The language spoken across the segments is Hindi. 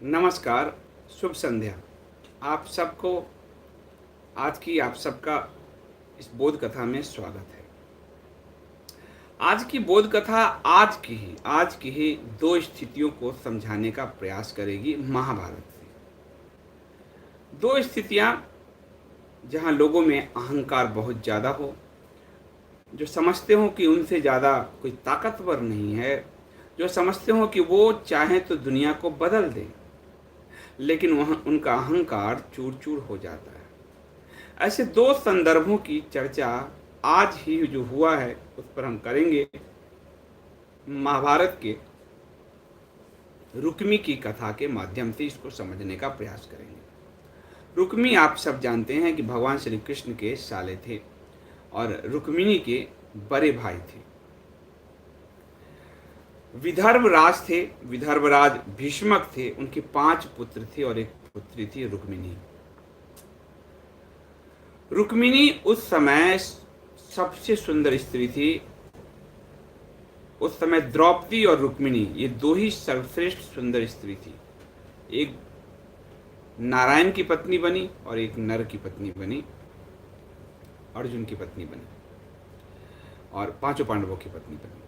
नमस्कार, शुभ संध्या। आप सबको आज की आप सबका इस बोध कथा में स्वागत है। आज की बोध कथा आज की ही दो स्थितियों को समझाने का प्रयास करेगी महाभारत से। दो स्थितियां जहां लोगों में अहंकार बहुत ज़्यादा हो, जो समझते हो कि उनसे ज़्यादा कोई ताकतवर नहीं है, जो समझते हो कि वो चाहें तो दुनिया को बदल दें, लेकिन वहाँ उनका अहंकार चूर-चूर हो जाता है। ऐसे दो संदर्भों की चर्चा आज ही जो हुआ है उस पर हम करेंगे। महाभारत के रुक्मी की कथा के माध्यम से इसको समझने का प्रयास करेंगे। रुक्मी आप सब जानते हैं कि भगवान श्री कृष्ण के साले थे और रुक्मिणी के बड़े भाई थे। विदर्भराज थे, विदर्भराज भीष्मक थे, उनके 5 पुत्र थे और एक पुत्री थी रुक्मिणी। रुक्मिणी उस समय सबसे सुंदर स्त्री थी। उस समय द्रौपदी और रुक्मिणी ये दो ही सर्वश्रेष्ठ सुंदर स्त्री थी। एक नारायण की पत्नी बनी और एक नर की पत्नी बनी, अर्जुन की पत्नी बनी और 5 पांडवों की पत्नी बनी।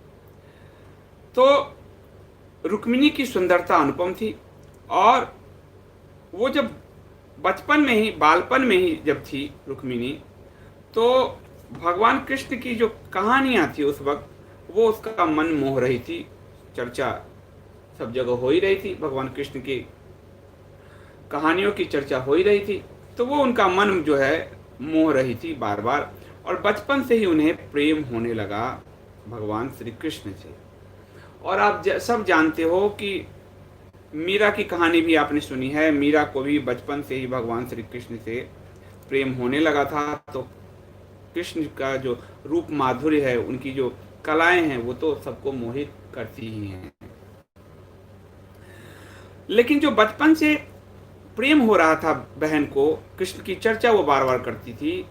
तो रुक्मिणी की सुंदरता अनुपम थी और वो जब बचपन में ही, बालपन में ही जब थी रुक्मिणी, तो भगवान कृष्ण की जो कहानियां थी उस वक्त वो उसका मन मोह रही थी। चर्चा सब जगह हो ही रही थी, भगवान कृष्ण की कहानियों की चर्चा हो ही रही थी, तो वो उनका मन जो है मोह रही थी बार बार। और बचपन से ही उन्हें प्रेम होने लगा भगवान श्री कृष्ण से। और आप सब जानते हो कि मीरा की कहानी भी आपने सुनी है। मीरा को भी बचपन से ही भगवान श्री कृष्ण से प्रेम होने लगा था। तो कृष्ण का जो रूप माधुर्य है, उनकी जो कलाएं हैं, वो तो सबको मोहित करती ही हैं। लेकिन जो बचपन से प्रेम हो रहा था बहन को, कृष्ण की चर्चा वो बार बार करती थी,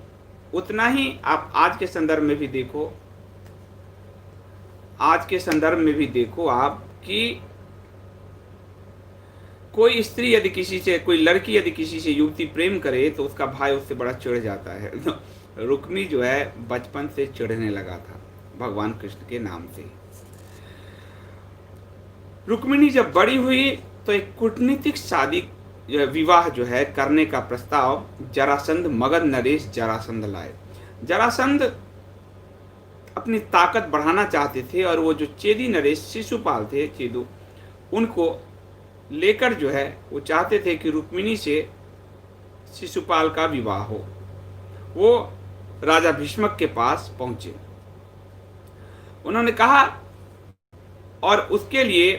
उतना ही आप आज के संदर्भ में भी देखो, आज के संदर्भ में भी देखो आप कि कोई स्त्री यदि किसी से, कोई लड़की यदि किसी से युवती प्रेम करे तो उसका भाई उससे बड़ा चिढ़ जाता है। रुक्मी जो है बचपन से चिढ़ने लगा था भगवान कृष्ण के नाम से। रुक्मिणी जब बड़ी हुई तो एक कूटनीतिक शादी, विवाह जो है करने का प्रस्ताव जरासंध, मगध नरेश जरासंध लाए। जरासंध अपनी ताकत बढ़ाना चाहते थे और वो जो चेदी नरेश शिशुपाल थे, चेदू, उनको लेकर जो है वो चाहते थे कि रुक्मिणी से शिशुपाल का विवाह हो। वो राजा भीष्मक के पास पहुंचे, उन्होंने कहा, और उसके लिए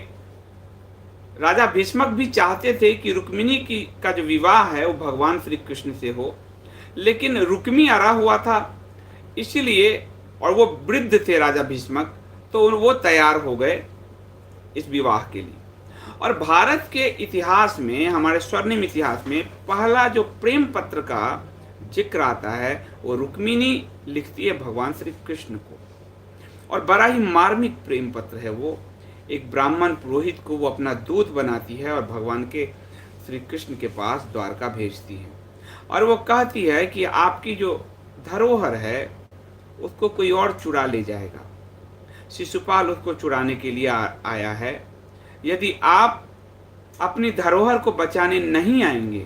राजा भीष्मक भी चाहते थे कि रुक्मिणी की का जो विवाह है वो भगवान श्री कृष्ण से हो, लेकिन रुक्मी आरा हुआ था इसीलिए, और वो वृद्ध थे राजा भीष्मक, तो वो तैयार हो गए इस विवाह के लिए। और भारत के इतिहास में, हमारे स्वर्णिम इतिहास में पहला जो प्रेम पत्र का जिक्र आता है वो रुक्मिणी लिखती है भगवान श्री कृष्ण को, और बड़ा ही मार्मिक प्रेम पत्र है वो। एक ब्राह्मण पुरोहित को वो अपना दूत बनाती है और भगवान के श्री कृष्ण के पास द्वारका भेजती है, और वो कहती है कि आपकी जो धरोहर है उसको कोई और चुरा ले जाएगा। शिशुपाल उसको चुराने के लिए आया है। यदि आप अपनी धरोहर को बचाने नहीं आएंगे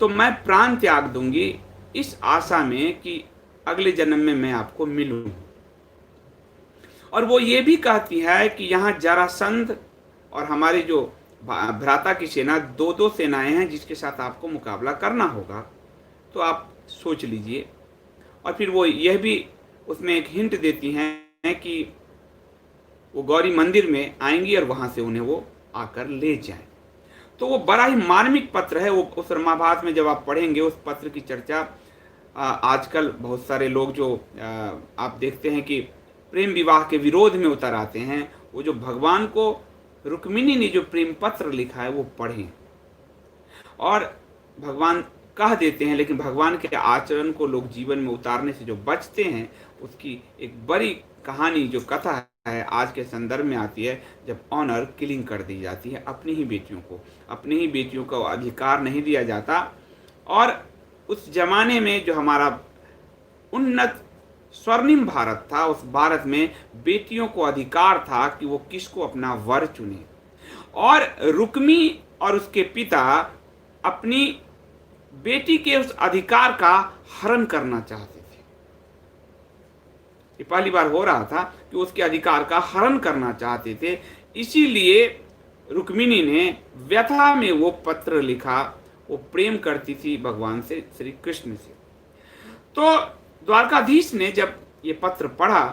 तो मैं प्राण त्याग दूंगी, इस आशा में कि अगले जन्म में मैं आपको मिलूं। और वो ये भी कहती है कि यहाँ जरासंध और हमारी जो भ्राता की सेना, दो दो सेनाएं हैं जिसके साथ आपको मुकाबला करना होगा, तो आप सोच लीजिए। और फिर वो यह भी उसमें एक हिंट देती हैं कि वो गौरी मंदिर में आएंगी और वहां से उन्हें वो आकर ले जाएं। तो वो बड़ा ही मार्मिक पत्र है। वो उस महाभारत में जब आप पढ़ेंगे उस पत्र की चर्चा, आजकल बहुत सारे लोग जो आप देखते हैं कि प्रेम विवाह के विरोध में उतर आते हैं, वो जो भगवान को रुक्मिणी ने जो प्रेम पत्र लिखा है वो पढ़ें, और भगवान कह देते हैं, लेकिन भगवान के आचरण को लोग जीवन में उतारने से जो बचते हैं, उसकी एक बड़ी कहानी, जो कथा है, आज के संदर्भ में आती है जब ऑनर किलिंग कर दी जाती है अपनी ही बेटियों को, अपनी ही बेटियों को अधिकार नहीं दिया जाता। और उस जमाने में जो हमारा उन्नत स्वर्णिम भारत था, उस भारत में बेटियों को अधिकार था कि वो किसको अपना वर चुने। और रुक्मी और उसके पिता अपनी बेटी के उस अधिकार का हरण करना चाहते थे। ये पहली बार हो रहा था कि उसके अधिकार का हरण करना चाहते थे। इसीलिए रुक्मिणी ने व्यथा में वो पत्र लिखा। वो प्रेम करती थी भगवान से, श्री कृष्ण से। तो द्वारकाधीश ने जब ये पत्र पढ़ा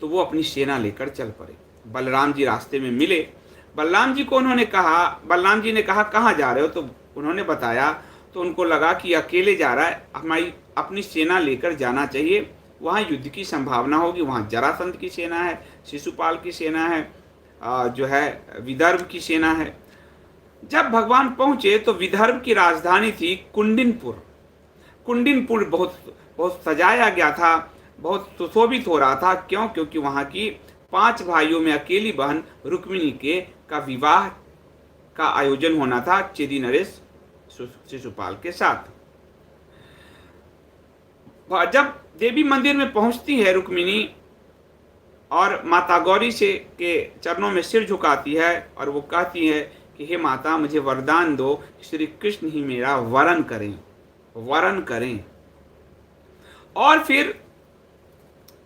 तो वो अपनी सेना लेकर चल पड़े। बलराम जी रास्ते में मिले। बलराम जी को उन्होंने कहा, बलराम जी ने कहा कहाँ जा रहे हो? तो उन्होंने बताया। तो उनको लगा कि अकेले जा रहा है, हमारी अपनी सेना लेकर जाना चाहिए, वहाँ युद्ध की संभावना होगी। वहाँ जरासंध की सेना है, शिशुपाल की सेना है, जो है विदर्भ की सेना है। जब भगवान पहुंचे तो विदर्भ की राजधानी थी कुंडिनपुर। कुंडिनपुर बहुत बहुत सजाया गया था, बहुत सुशोभित हो रहा था। क्यों? क्योंकि वहाँ की 5 भाइयों में अकेली बहन रुक्मिणी के का विवाह का आयोजन होना था चेदी नरेश शिशुपाल के साथ। जब देवी मंदिर में पहुंचती है रुक्मिणी और माता गौरी से के चरणों में सिर झुकाती है और वो कहती है कि हे माता, मुझे वरदान दो, श्री कृष्ण ही मेरा वरण करें, वरण करें। और फिर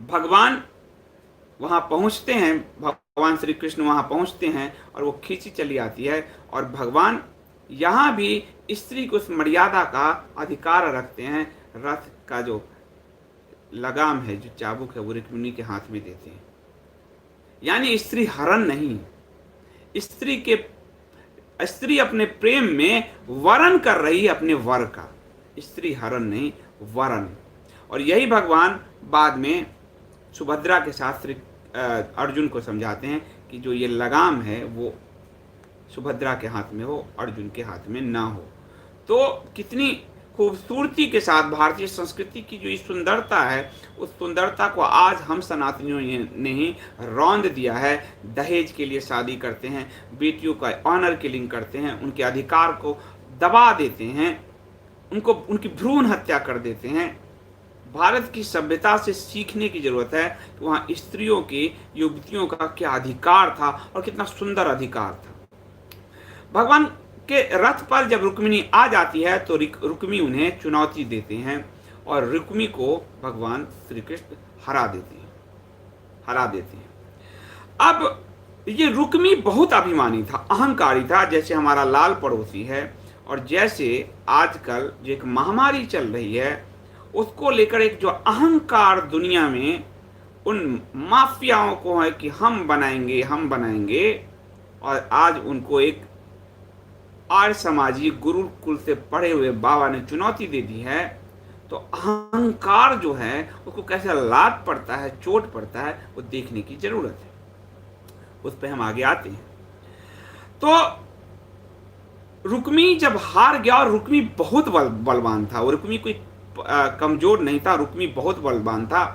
भगवान वहां पहुंचते हैं, भगवान श्री कृष्ण वहां पहुंचते हैं और वो खींची चली आती है। और भगवान यहाँ भी स्त्री को उस मर्यादा का अधिकार रखते हैं। रथ का जो लगाम है, जो चाबुक है, वो रुक्मिणी के हाथ में देते हैं। यानी स्त्री हरण नहीं, स्त्री अपने प्रेम में वरण कर रही है अपने वर का। स्त्री हरण नहीं, वरण। और यही भगवान बाद में सुभद्रा के साथ श्री अर्जुन को समझाते हैं कि जो ये लगाम है वो सुभद्रा के हाथ में हो, अर्जुन के हाथ में ना हो। तो कितनी खूबसूरती के साथ भारतीय संस्कृति की जो सुंदरता है, उस सुंदरता को आज हम सनातनियों ने ही रौंद दिया है। दहेज के लिए शादी करते हैं, बेटियों का ऑनर किलिंग करते हैं, उनके अधिकार को दबा देते हैं, उनकी भ्रूण हत्या कर देते हैं। भारत की सभ्यता से सीखने की जरूरत है कि वहाँ स्त्रियों की, युवतियों का क्या अधिकार था और कितना सुंदर अधिकार था। भगवान के रथ पर जब रुक्मिणी आ जाती है तो रुक्मी उन्हें चुनौती देते हैं और रुक्मी को भगवान श्री कृष्ण हरा देते हैं। अब ये रुक्मी बहुत अभिमानी था, अहंकारी था, जैसे हमारा लाल पड़ोसी है। और जैसे आजकल जो एक महामारी चल रही है, उसको लेकर एक जो अहंकार दुनिया में उन माफियाओं को है कि हम बनाएंगे, और आज उनको एक आर्य समाजी गुरुकुल से पढ़े हुए बाबा ने चुनौती दे दी है। तो अहंकार जो है उसको कैसे लात पड़ता है, चोट पड़ता है, वो देखने की जरूरत है। उस पर हम आगे आते हैं। तो रुक्मी जब हार गया, और रुक्मी बहुत बलवान था, और रुक्मी कोई कमजोर नहीं था, रुक्मी बहुत बलवान था।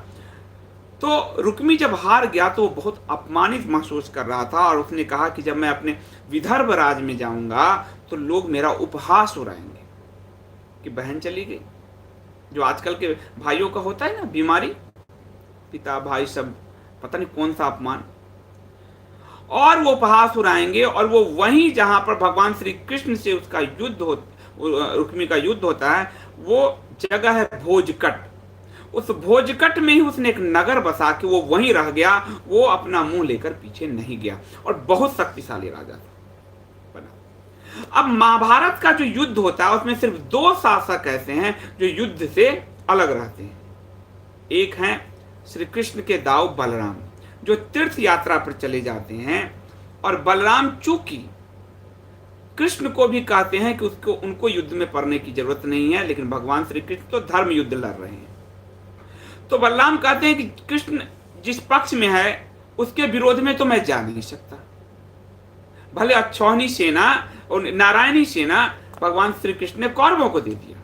तो रुक्मी जब हार गया तो वो बहुत अपमानित महसूस कर रहा था, और उसने कहा कि जब मैं अपने विदर्भ राज में जाऊंगा तो लोग मेरा उपहास उड़ाएंगे कि बहन चली गई। जो आजकल के भाइयों का होता है ना बीमारी, पिता भाई सब पता नहीं कौन सा अपमान, और वो उपहास उड़ाएंगे। और वो वहीं जहां पर भगवान श्री कृष्ण से उसका युद्ध रुक्मी का युद्ध होता है, वो जगह है भोजकट। उस भोजकट में ही उसने एक नगर बसा के वो वहीं रह गया। वो अपना मुंह लेकर पीछे नहीं गया, और बहुत शक्तिशाली राजा बना। अब महाभारत का जो युद्ध होता है उसमें सिर्फ 2 शासक ऐसे हैं जो युद्ध से अलग रहते हैं। एक हैं श्री कृष्ण के दाऊ बलराम, जो तीर्थ यात्रा पर चले जाते हैं, और बलराम चूंकि कृष्ण को भी कहते हैं कि उनको युद्ध में पड़ने की जरूरत नहीं है, लेकिन भगवान श्री कृष्ण तो धर्म युद्ध लड़ रहे हैं। तो बलराम कहते हैं कि कृष्ण जिस पक्ष में है उसके विरोध में तो मैं जा नहीं सकता। भले अक्षौहिणी सेना और नारायणी सेना भगवान श्री कृष्ण ने कौरवों को दे दिया।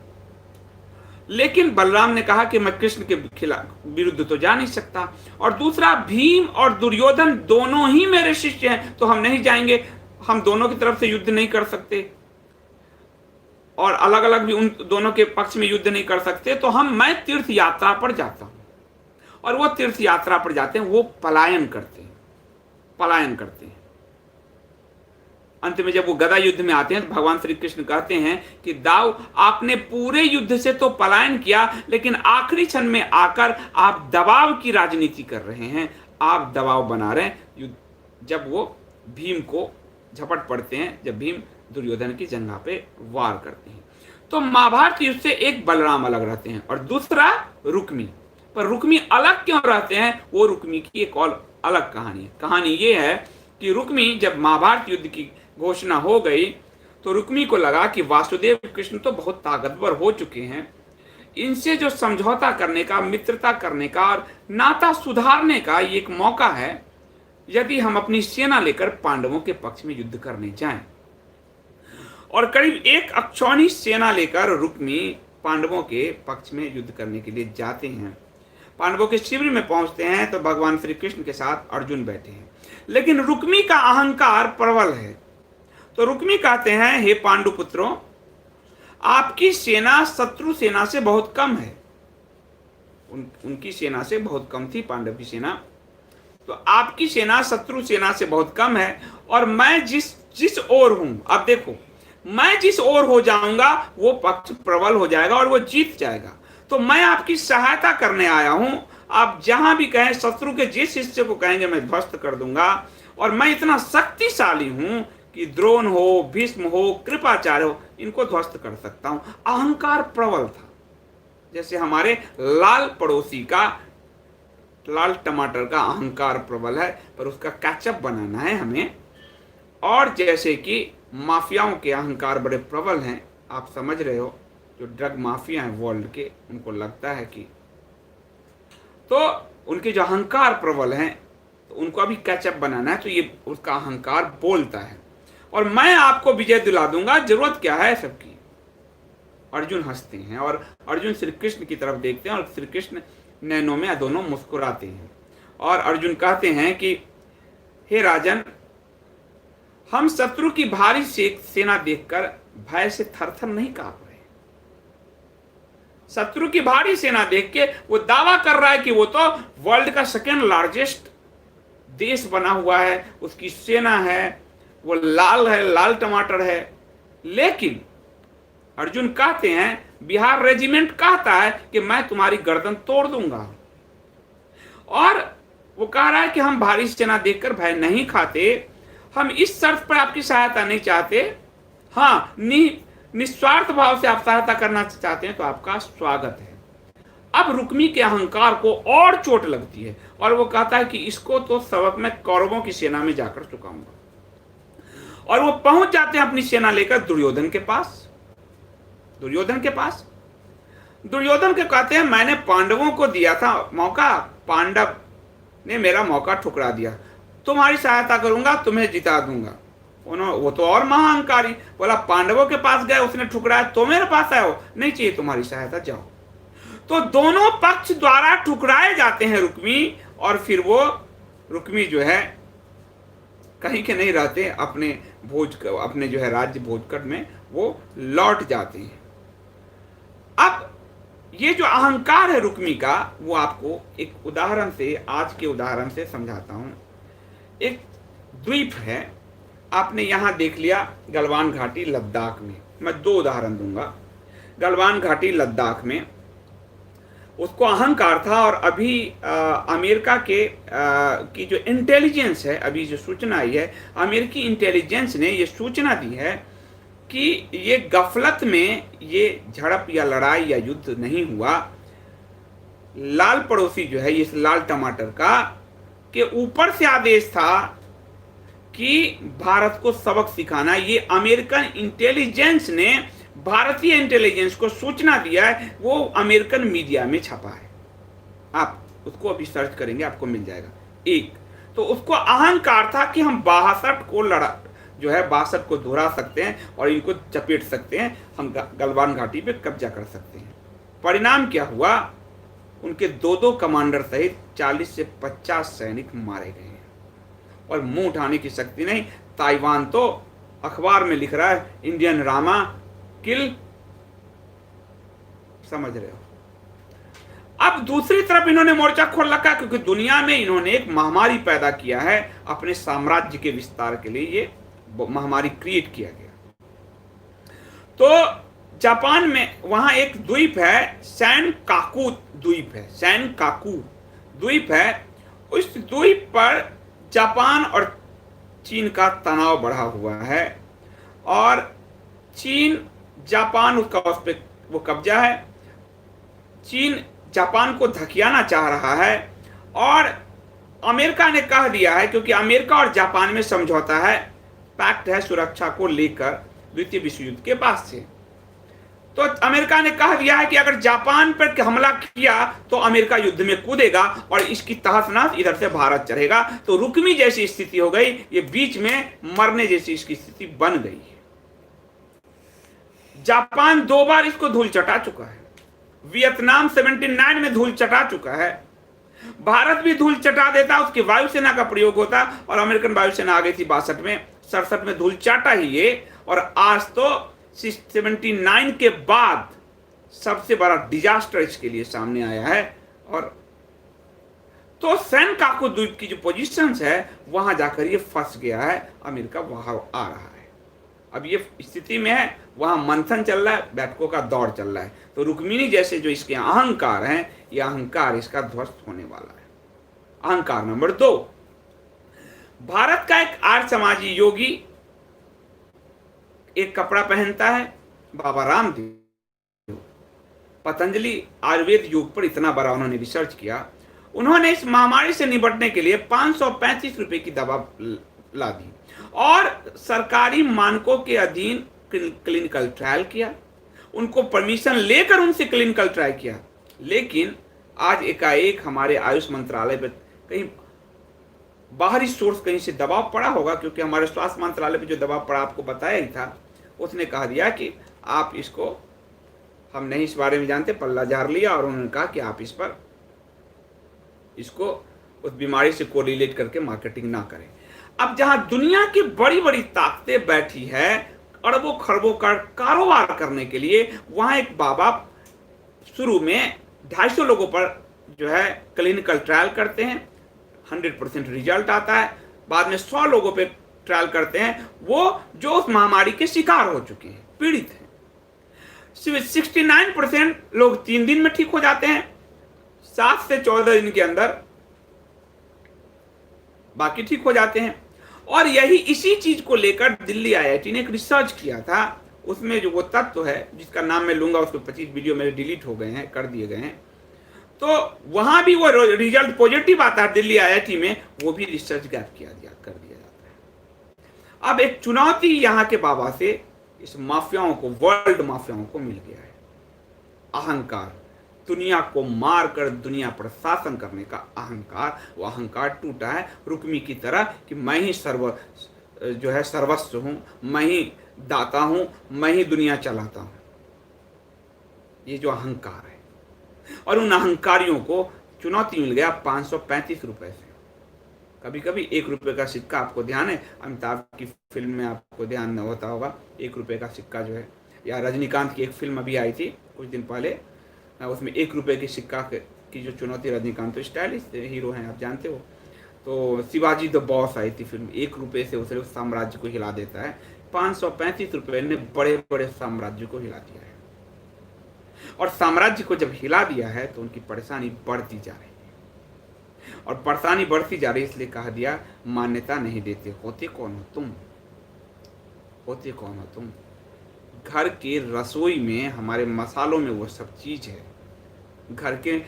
लेकिन बलराम ने कहा कि मैं कृष्ण के खिलाफ विरुद्ध तो जा नहीं सकता, और दूसरा भीम और दुर्योधन दोनों ही मेरे शिष्य हैं, तो हम नहीं जाएंगे, हम दोनों की तरफ से युद्ध नहीं कर सकते और अलग अलग भी उन दोनों के पक्ष में युद्ध नहीं कर सकते, तो मैं तीर्थ यात्रा पर जाता हूं। और वो तीर्थ यात्रा पर जाते हैं, वो पलायन करते हैं। अंत में जब वो गदा युद्ध में आते हैं तो भगवान श्री कृष्ण कहते हैं कि दाऊ, आपने पूरे युद्ध से तो पलायन किया, लेकिन आखिरी क्षण में आकर आप दबाव की राजनीति कर रहे हैं, आप दबाव बना रहे हैं। जब वो भीम को झपट पड़ते हैं, जब भीम दुर्योधन की जंघा पे वार करते हैं, तो महाभारत युद्ध से एक बलराम अलग रहते हैं और दूसरा रुक्मी। पर रुक्मी अलग क्यों रहते हैं, वो रुक्मी की एक और अलग कहानी है। कहानी ये है कि रुक्मी, जब महाभारत युद्ध की घोषणा हो गई तो रुक्मी को लगा कि वासुदेव कृष्ण तो बहुत ताकतवर हो चुके हैं, इनसे जो समझौता करने का, मित्रता करने का और नाता सुधारने का ये एक मौका है, यदि हम अपनी सेना लेकर पांडवों के पक्ष में युद्ध करने जाएं। और करीब 1 अक्षौणी सेना लेकर रुक्मी पांडवों के पक्ष में युद्ध करने के लिए जाते हैं। पांडवों के शिविर में पहुंचते हैं तो भगवान श्री कृष्ण के साथ अर्जुन बैठे हैं, लेकिन रुक्मी का अहंकार प्रबल है। तो रुक्मी कहते हैं, हे पांडु पुत्रों, आपकी सेना शत्रु सेना से बहुत कम है। उनकी सेना से बहुत कम थी पांडव की सेना, तो आपकी सेना शत्रु सेना से बहुत कम है, और मैं जिस ओर हूं, अब देखो, मैं जिस ओर हो जाऊंगा वो पक्ष प्रबल हो जाएगा और वो जीत जाएगा। तो मैं आपकी सहायता करने आया हूं, आप जहां भी कहें, शत्रु के जिस हिस्से को कहेंगे मैं ध्वस्त कर दूंगा, और मैं इतना शक्तिशाली हूं कि द्रोण हो, भीष्म हो, कृपाचार्य हो, इनको ध्वस्त कर सकता हूं। अहंकार प्रबल था। जैसे हमारे लाल पड़ोसी का, लाल टमाटर का अहंकार प्रबल है, पर उसका कैचअप बनाना है हमें। और जैसे कि माफियाओं के अहंकार बड़े प्रबल हैं, आप समझ रहे हो, जो ड्रग माफिया हैं वर्ल्ड के, उनको लगता है कि, तो उनके जो अहंकार प्रबल हैं, तो उनको अभी कैचअप बनाना है, तो ये उसका अहंकार बोलता है, और मैं आपको विजय दिला दूंगा, जरूरत क्या है सबकी। अर्जुन हंसते हैं और अर्जुन श्री कृष्ण की तरफ देखते हैं, और श्री कृष्ण नैनों में दोनों मुस्कुराते हैं, और अर्जुन कहते हैं कि हे राजन, हम शत्रु की भारी सेना देखकर भय से थरथर नहीं कांप रहे। शत्रु की भारी सेना देख के वो दावा कर रहा है कि वो तो वर्ल्ड का 2nd लार्जेस्ट देश बना हुआ है, उसकी सेना है, वो लाल है, लाल टमाटर है। लेकिन अर्जुन कहते हैं, बिहार रेजिमेंट कहता है कि मैं तुम्हारी गर्दन तोड़ दूंगा, और वो कह रहा है कि हम भारी सेना देखकर भय नहीं खाते, हम इस शर्त पर आपकी सहायता नहीं चाहते, हाँ, निस्वार्थ भाव से आप सहायता करना चाहते हैं तो आपका स्वागत है। अब रुक्मी के अहंकार को और चोट लगती है, और वो कहता है कि इसको तो सबक मैं कौरवों की सेना में जाकर चुकाऊंगा। और वो पहुंच जाते हैं अपनी सेना लेकर दुर्योधन के पास। दुर्योधन के कहते हैं, मैंने पांडवों को दिया था मौका, पांडव ने मेरा मौका ठुकरा दिया, तुम्हारी सहायता करूंगा, तुम्हें जिता दूंगा। वो तो और महाअहंकारी, बोला पांडवों के पास गए, उसने ठुकराया, तो मेरे पास आए हो, नहीं चाहिए तुम्हारी सहायता, जाओ। तो दोनों पक्ष द्वारा ठुकराए जाते हैं रुक्मी, और फिर वो रुक्मी जो है कहीं के नहीं रहते, अपने जो है राज्य भोजकट में वो लौट जाते हैं। अब ये जो अहंकार है रुक्मी का, वो आपको एक उदाहरण से, आज के उदाहरण से समझाता हूं। एक द्वीप है, आपने यहां देख लिया गलवान घाटी लद्दाख में, मैं 2 उदाहरण दूंगा। गलवान घाटी लद्दाख में उसको अहंकार था, और अभी अमेरिका के की जो इंटेलिजेंस है, अभी जो सूचना आई है, अमेरिकी इंटेलिजेंस ने ये सूचना दी है कि ये गफलत में ये झड़प या लड़ाई या युद्ध नहीं हुआ। लाल पड़ोसी जो है इस लाल टमाटर का, के ऊपर से आदेश था कि भारत को सबक सिखाना। ये अमेरिकन इंटेलिजेंस ने भारतीय इंटेलिजेंस को सूचना दिया है, वो अमेरिकन मीडिया में छपा है, आप उसको अभी सर्च करेंगे आपको मिल जाएगा। एक तो उसको अहंकार था कि हम 62 को दोहरा सकते हैं और इनको चपेट सकते हैं, हम गलवान घाटी पे कब्जा कर सकते हैं। परिणाम क्या हुआ? उनके दो दो कमांडर सहित 40 से 50 सैनिक मारे गए हैं और मुंह उठाने की शक्ति नहीं। ताइवान तो अखबार में लिख रहा है इंडियन रामा किल, समझ रहे हो। अब दूसरी तरफ इन्होंने मोर्चा खोल रखा क्योंकि दुनिया में इन्होंने एक महामारी पैदा किया है अपने साम्राज्य के विस्तार के लिए। ये महामारी क्रिएट किया गया। तो जापान में वहां एक द्वीप है, सैनकाकू द्वीप है, सैनकाकू द्वीप है। उस द्वीप पर जापान और चीन का तनाव बढ़ा हुआ है और चीन जापान उसका उस पर वो कब्जा है। चीन जापान को धकियाना चाह रहा है और अमेरिका ने कह दिया है, क्योंकि अमेरिका और जापान में समझौता है, पैक्ट है सुरक्षा को लेकर द्वितीय विश्व युद्ध के बाद से। तो अमेरिका ने कह दिया है कि अगर जापान पर हमला किया तो अमेरिका युद्ध में कूदेगा और इसकी तहस-नहस इधर से भारत चढ़ेगा। तो रुक्मी जैसी स्थिति हो गई, ये बीच में मरने जैसी इसकी स्थिति बन गई है। जापान 2 बार इसको धूल चटा चुका है। वियतनाम 79 में धूल चटा चुका है। भारत भी धूल चटा देता, उसकी वायुसेना का प्रयोग होता और अमेरिकन वायुसेना आ गई थी 62 में, 67 में धूल चाटा ही ये। और आज तो 79 के बाद सबसे बड़ा डिजास्टर इसके लिए सामने आया है। और तो सैनकाकू द्वीप की जो पोजीशंस है वहां जाकर ये फंस गया है, अमेरिका वहां आ रहा है। अब ये स्थिति में है, वहां मंथन चल रहा है, बैठकों का दौर चल रहा है। तो रुक्मिणी जैसे जो इसके अहंकार हैं, ये अहंकार इसका ध्वस्त होने वाला है। अहंकार नंबर 2, भारत का एक आर्य समाजी योगी एक कपड़ा पहनता है, बाबा रामदेव। पतंजलि आयुर्वेद योग पर इतना बड़ा उन्होंने रिसर्च किया। उन्होंने इस महामारी से निपटने के लिए 535 रुपए की दवा ला दी और सरकारी मानकों के अधीन क्लिनिकल ट्रायल किया। उनको परमिशन लेकर उनसे क्लिनिकल ट्रायल किया। लेकिन आज एकाएक हमारे आयुष मंत्रालय पर कहीं बाहरी सोर्स कहीं से दबाव पड़ा होगा, क्योंकि हमारे स्वास्थ्य मंत्रालय पे जो दबाव पड़ा आपको बताया ही था। उसने कहा दिया कि आप इसको, हम नहीं इस बारे में जानते, पल्ला झाड़ लिया और उन्होंने कहा कि आप इस पर इसको उस बीमारी से कोरिलेट करके मार्केटिंग ना करें। अब जहां दुनिया की बड़ी बड़ी ताकतें बैठी है अरबों खरबों का कारोबार करने के लिए, वहां एक बाबा शुरू में 250 लोगों पर जो है क्लिनिकल ट्रायल करते हैं, 100% रिजल्ट आता है। बाद में 100 लोगों पे ट्रायल करते हैं, वो जो उस महामारी के शिकार हो चुके हैं, पीड़ित हैं। 69% लोग 3 दिन में ठीक हो जाते हैं, 7 से 14 दिन के अंदर बाकी ठीक हो जाते हैं। और यही इसी चीज को लेकर दिल्ली आईआईटी ने एक रिसर्च किया था। उसमें जो वो तत्व है जिसका नाम मैं लूंगा, उसके 25 वीडियो मेरे डिलीट हो गए हैं, कर दिए गए हैं। तो वहां भी वो रिजल्ट पॉजिटिव आता है दिल्ली आईआईटी में, वो भी रिसर्च गैप कर दिया जाता है। अब एक चुनौती यहाँ के बाबा से इस माफियाओं को, वर्ल्ड माफियाओं को मिल गया है। अहंकार, दुनिया को मार कर दुनिया पर शासन करने का अहंकार, वो अहंकार टूटा है रुक्मी की तरह कि मैं ही सर्वस्व हूं, मैं ही दाता हूं, मैं ही दुनिया चलाता हूं। ये जो अहंकार है, और उन अहंकारियों को चुनौती मिल गया 535 रुपए से। कभी कभी 1 रुपए का सिक्का, आपको ध्यान है अमिताभ की फिल्म में आपको ध्यान न होता होगा, 1 रुपए का सिक्का जो है, या रजनीकांत की एक फिल्म अभी आई थी कुछ दिन पहले, उसमें 1 रुपए के सिक्का की जो चुनौती, रजनीकांत तो स्टाइलिश हीरो हैं आप जानते हो, तो शिवाजी द बॉस आई थी फिल्म, 1 रुपए से उसे उस साम्राज्य को हिला देता है। 535 रुपए ने बड़े बड़े साम्राज्य को हिला दिया है। और साम्राज्य को जब हिला दिया है तो उनकी परेशानी बढ़ती जा रही है, और परेशानी बढ़ती जा रही है, इसलिए कहा दिया मान्यता नहीं देते। होते कौन हो तुम, होते कौन हो तुम? घर के रसोई में हमारे मसालों में वो सब चीज है, घर के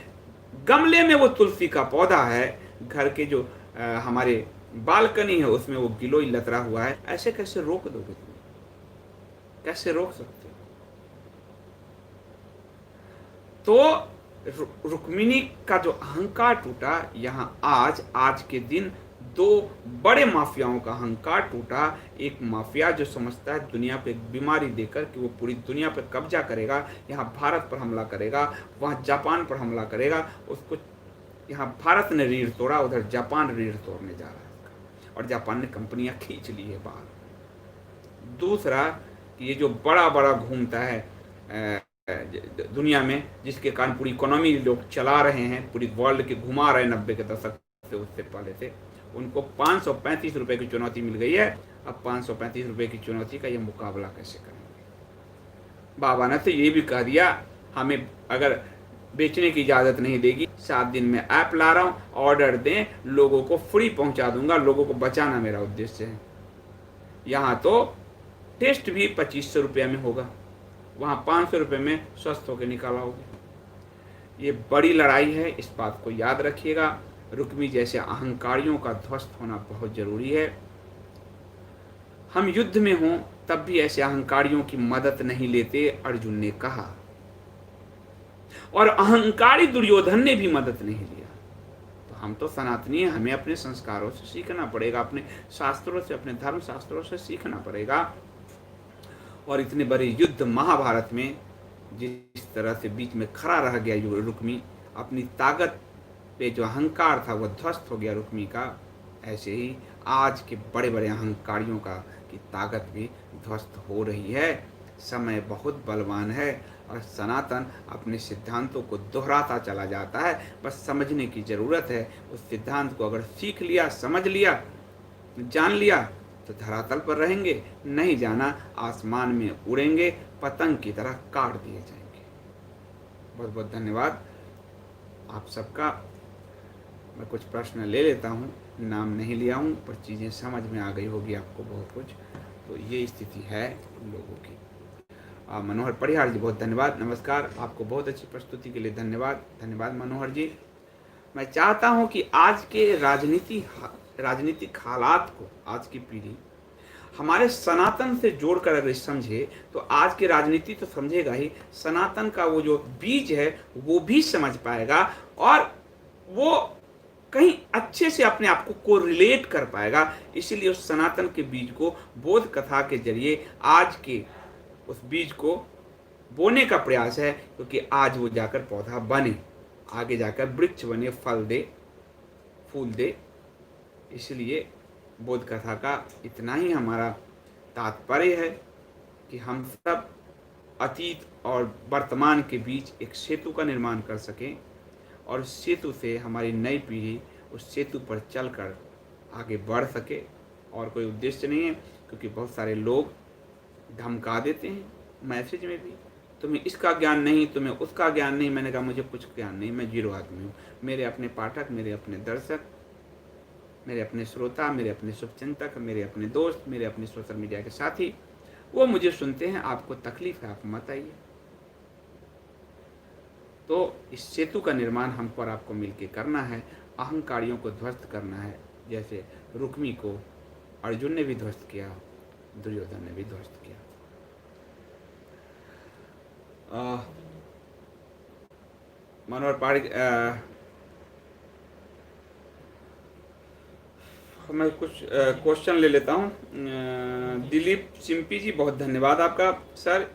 गमले में वो तुलसी का पौधा है, घर के जो हमारे बालकनी है उसमें वो गिलोय लतरा हुआ है। ऐसे कैसे रोक दोगे तुम? कैसे रोक सकते हो? तो रुक्मिणी का जो अहंकार टूटा, यहाँ आज के दिन दो बड़े माफियाओं का अहंकार टूटा। एक माफिया जो समझता है दुनिया पे एक बीमारी देकर कि वो पूरी दुनिया पे कब्जा करेगा, यहाँ भारत पर हमला करेगा, वहाँ जापान पर हमला करेगा, उसको यहाँ भारत ने रीढ़ तोड़ा, उधर जापान रीढ़ तोड़ने जा रहा है उसका, और जापान ने कंपनियां खींच ली है बाहर। दूसरा कि ये जो बड़ा बड़ा घूमता है दुनिया में, जिसके कारण पूरी इकोनॉमी लोग चला रहे हैं, पूरी वर्ल्ड के घुमा रहे हैं 90 के दशक से, उससे पहले से, उनको 535 रुपए की चुनौती मिल गई है। अब 535 रुपए की चुनौती का ये मुकाबला कैसे करेंगे। बाबा ने तो ये भी कह दिया, हमें अगर बेचने की इजाज़त नहीं देगी, 7 दिन में ऐप ला रहा हूँ, ऑर्डर दें, लोगों को फ्री पहुंचा दूंगा, लोगों को बचाना मेरा उद्देश्य है। यहाँ तो टेस्ट भी 2500 रुपये में होगा, वहाँ 500 रुपये में स्वस्थ होकर निकाला होगा। ये बड़ी लड़ाई है, इस बात को याद रखिएगा। रुक्मी जैसे अहंकारियों का ध्वस्त होना बहुत जरूरी है। हम युद्ध में हों तब भी ऐसे अहंकारियों की मदद नहीं लेते, अर्जुन ने कहा, और अहंकारी दुर्योधन ने भी मदद नहीं लिया। तो हम तो सनातनी हैं, हमें अपने संस्कारों से सीखना पड़ेगा, अपने शास्त्रों से, अपने धर्म शास्त्रों से सीखना पड़ेगा। और इतने बड़े युद्ध महाभारत में जिस तरह से बीच में खड़ा रह गया रुक्मी, अपनी ताकत पे जो अहंकार था वो ध्वस्त हो गया रुक्मी का, ऐसे ही आज के बड़े बड़े अहंकारियों का की ताकत भी ध्वस्त हो रही है। समय बहुत बलवान है और सनातन अपने सिद्धांतों को दोहराता चला जाता है, बस समझने की ज़रूरत है। उस सिद्धांत को अगर सीख लिया, समझ लिया, जान लिया तो धरातल पर रहेंगे, नहीं जाना आसमान में उड़ेंगे, पतंग की तरह काट दिए जाएंगे। बहुत बहुत धन्यवाद आप सबका। मैं कुछ प्रश्न ले लेता हूँ, नाम नहीं लिया हूँ, पर चीज़ें समझ में आ गई होगी आपको बहुत कुछ। तो ये स्थिति है लोगों की। मनोहर परिहार जी बहुत धन्यवाद, नमस्कार। आपको बहुत अच्छी प्रस्तुति के लिए धन्यवाद। धन्यवाद मनोहर जी। मैं चाहता हूँ कि आज के राजनीतिक हालात को आज की पीढ़ी हमारे सनातन से जोड़कर अगर समझे तो आज की राजनीति तो समझेगा ही, सनातन का वो जो बीज है वो भी समझ पाएगा, और वो कहीं अच्छे से अपने आप को रिलेट कर पाएगा। इसीलिए उस सनातन के बीज को बोध कथा के जरिए आज के उस बीज को बोने का प्रयास है, क्योंकि आज वो जाकर पौधा बने, आगे जाकर वृक्ष बने, फल दे, फूल दे। इसलिए बोध कथा का इतना ही हमारा तात्पर्य है कि हम सब अतीत और वर्तमान के बीच एक सेतु का निर्माण कर सकें, और उस सेतु से हमारी नई पीढ़ी उस सेतु पर चलकर आगे बढ़ सके। और कोई उद्देश्य नहीं है, क्योंकि बहुत सारे लोग धमका देते हैं मैसेज में भी, तुम्हें इसका ज्ञान नहीं, तुम्हें उसका ज्ञान नहीं। मैंने कहा मुझे कुछ ज्ञान नहीं, मैं जीरो आदमी हूँ। मेरे अपने पाठक, मेरे अपने दर्शक, मेरे अपने श्रोता, मेरे अपने शुभचिंतक, मेरे अपने दोस्त, मेरे अपने सोशल मीडिया के साथी, वो मुझे सुनते हैं। आपको तकलीफ है, आप मत आइए। तो इस सेतु का निर्माण हमको और आपको मिलकर करना है, अहंकारियों को ध्वस्त करना है। जैसे रुक्मी को अर्जुन ने भी ध्वस्त किया, दुर्योधन ने भी ध्वस्त किया। मनोहर पारिक, मैं कुछ क्वेश्चन ले लेता हूँ। दिलीप सिंपी जी बहुत धन्यवाद आपका। सर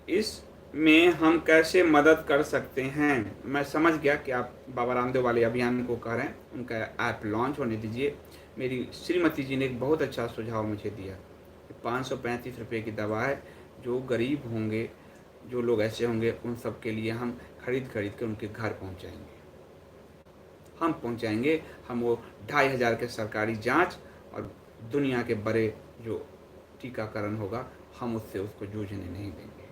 इस में हम कैसे मदद कर सकते हैं? मैं समझ गया कि आप बाबा रामदेव वाले अभियान को कह रहे हैं, उनका ऐप लॉन्च होने दीजिए। मेरी श्रीमती जी ने एक बहुत अच्छा सुझाव मुझे दिया। 535 रुपये की दवा है, जो गरीब होंगे, जो लोग ऐसे होंगे, उन सब के लिए हम खरीद के उनके घर पहुंचाएंगे। हम पहुंचाएंगे, हम वो 2500 के सरकारी जांच और दुनिया के बड़े जो टीकाकरण होगा, हम उससे उसको जूझने नहीं देंगे।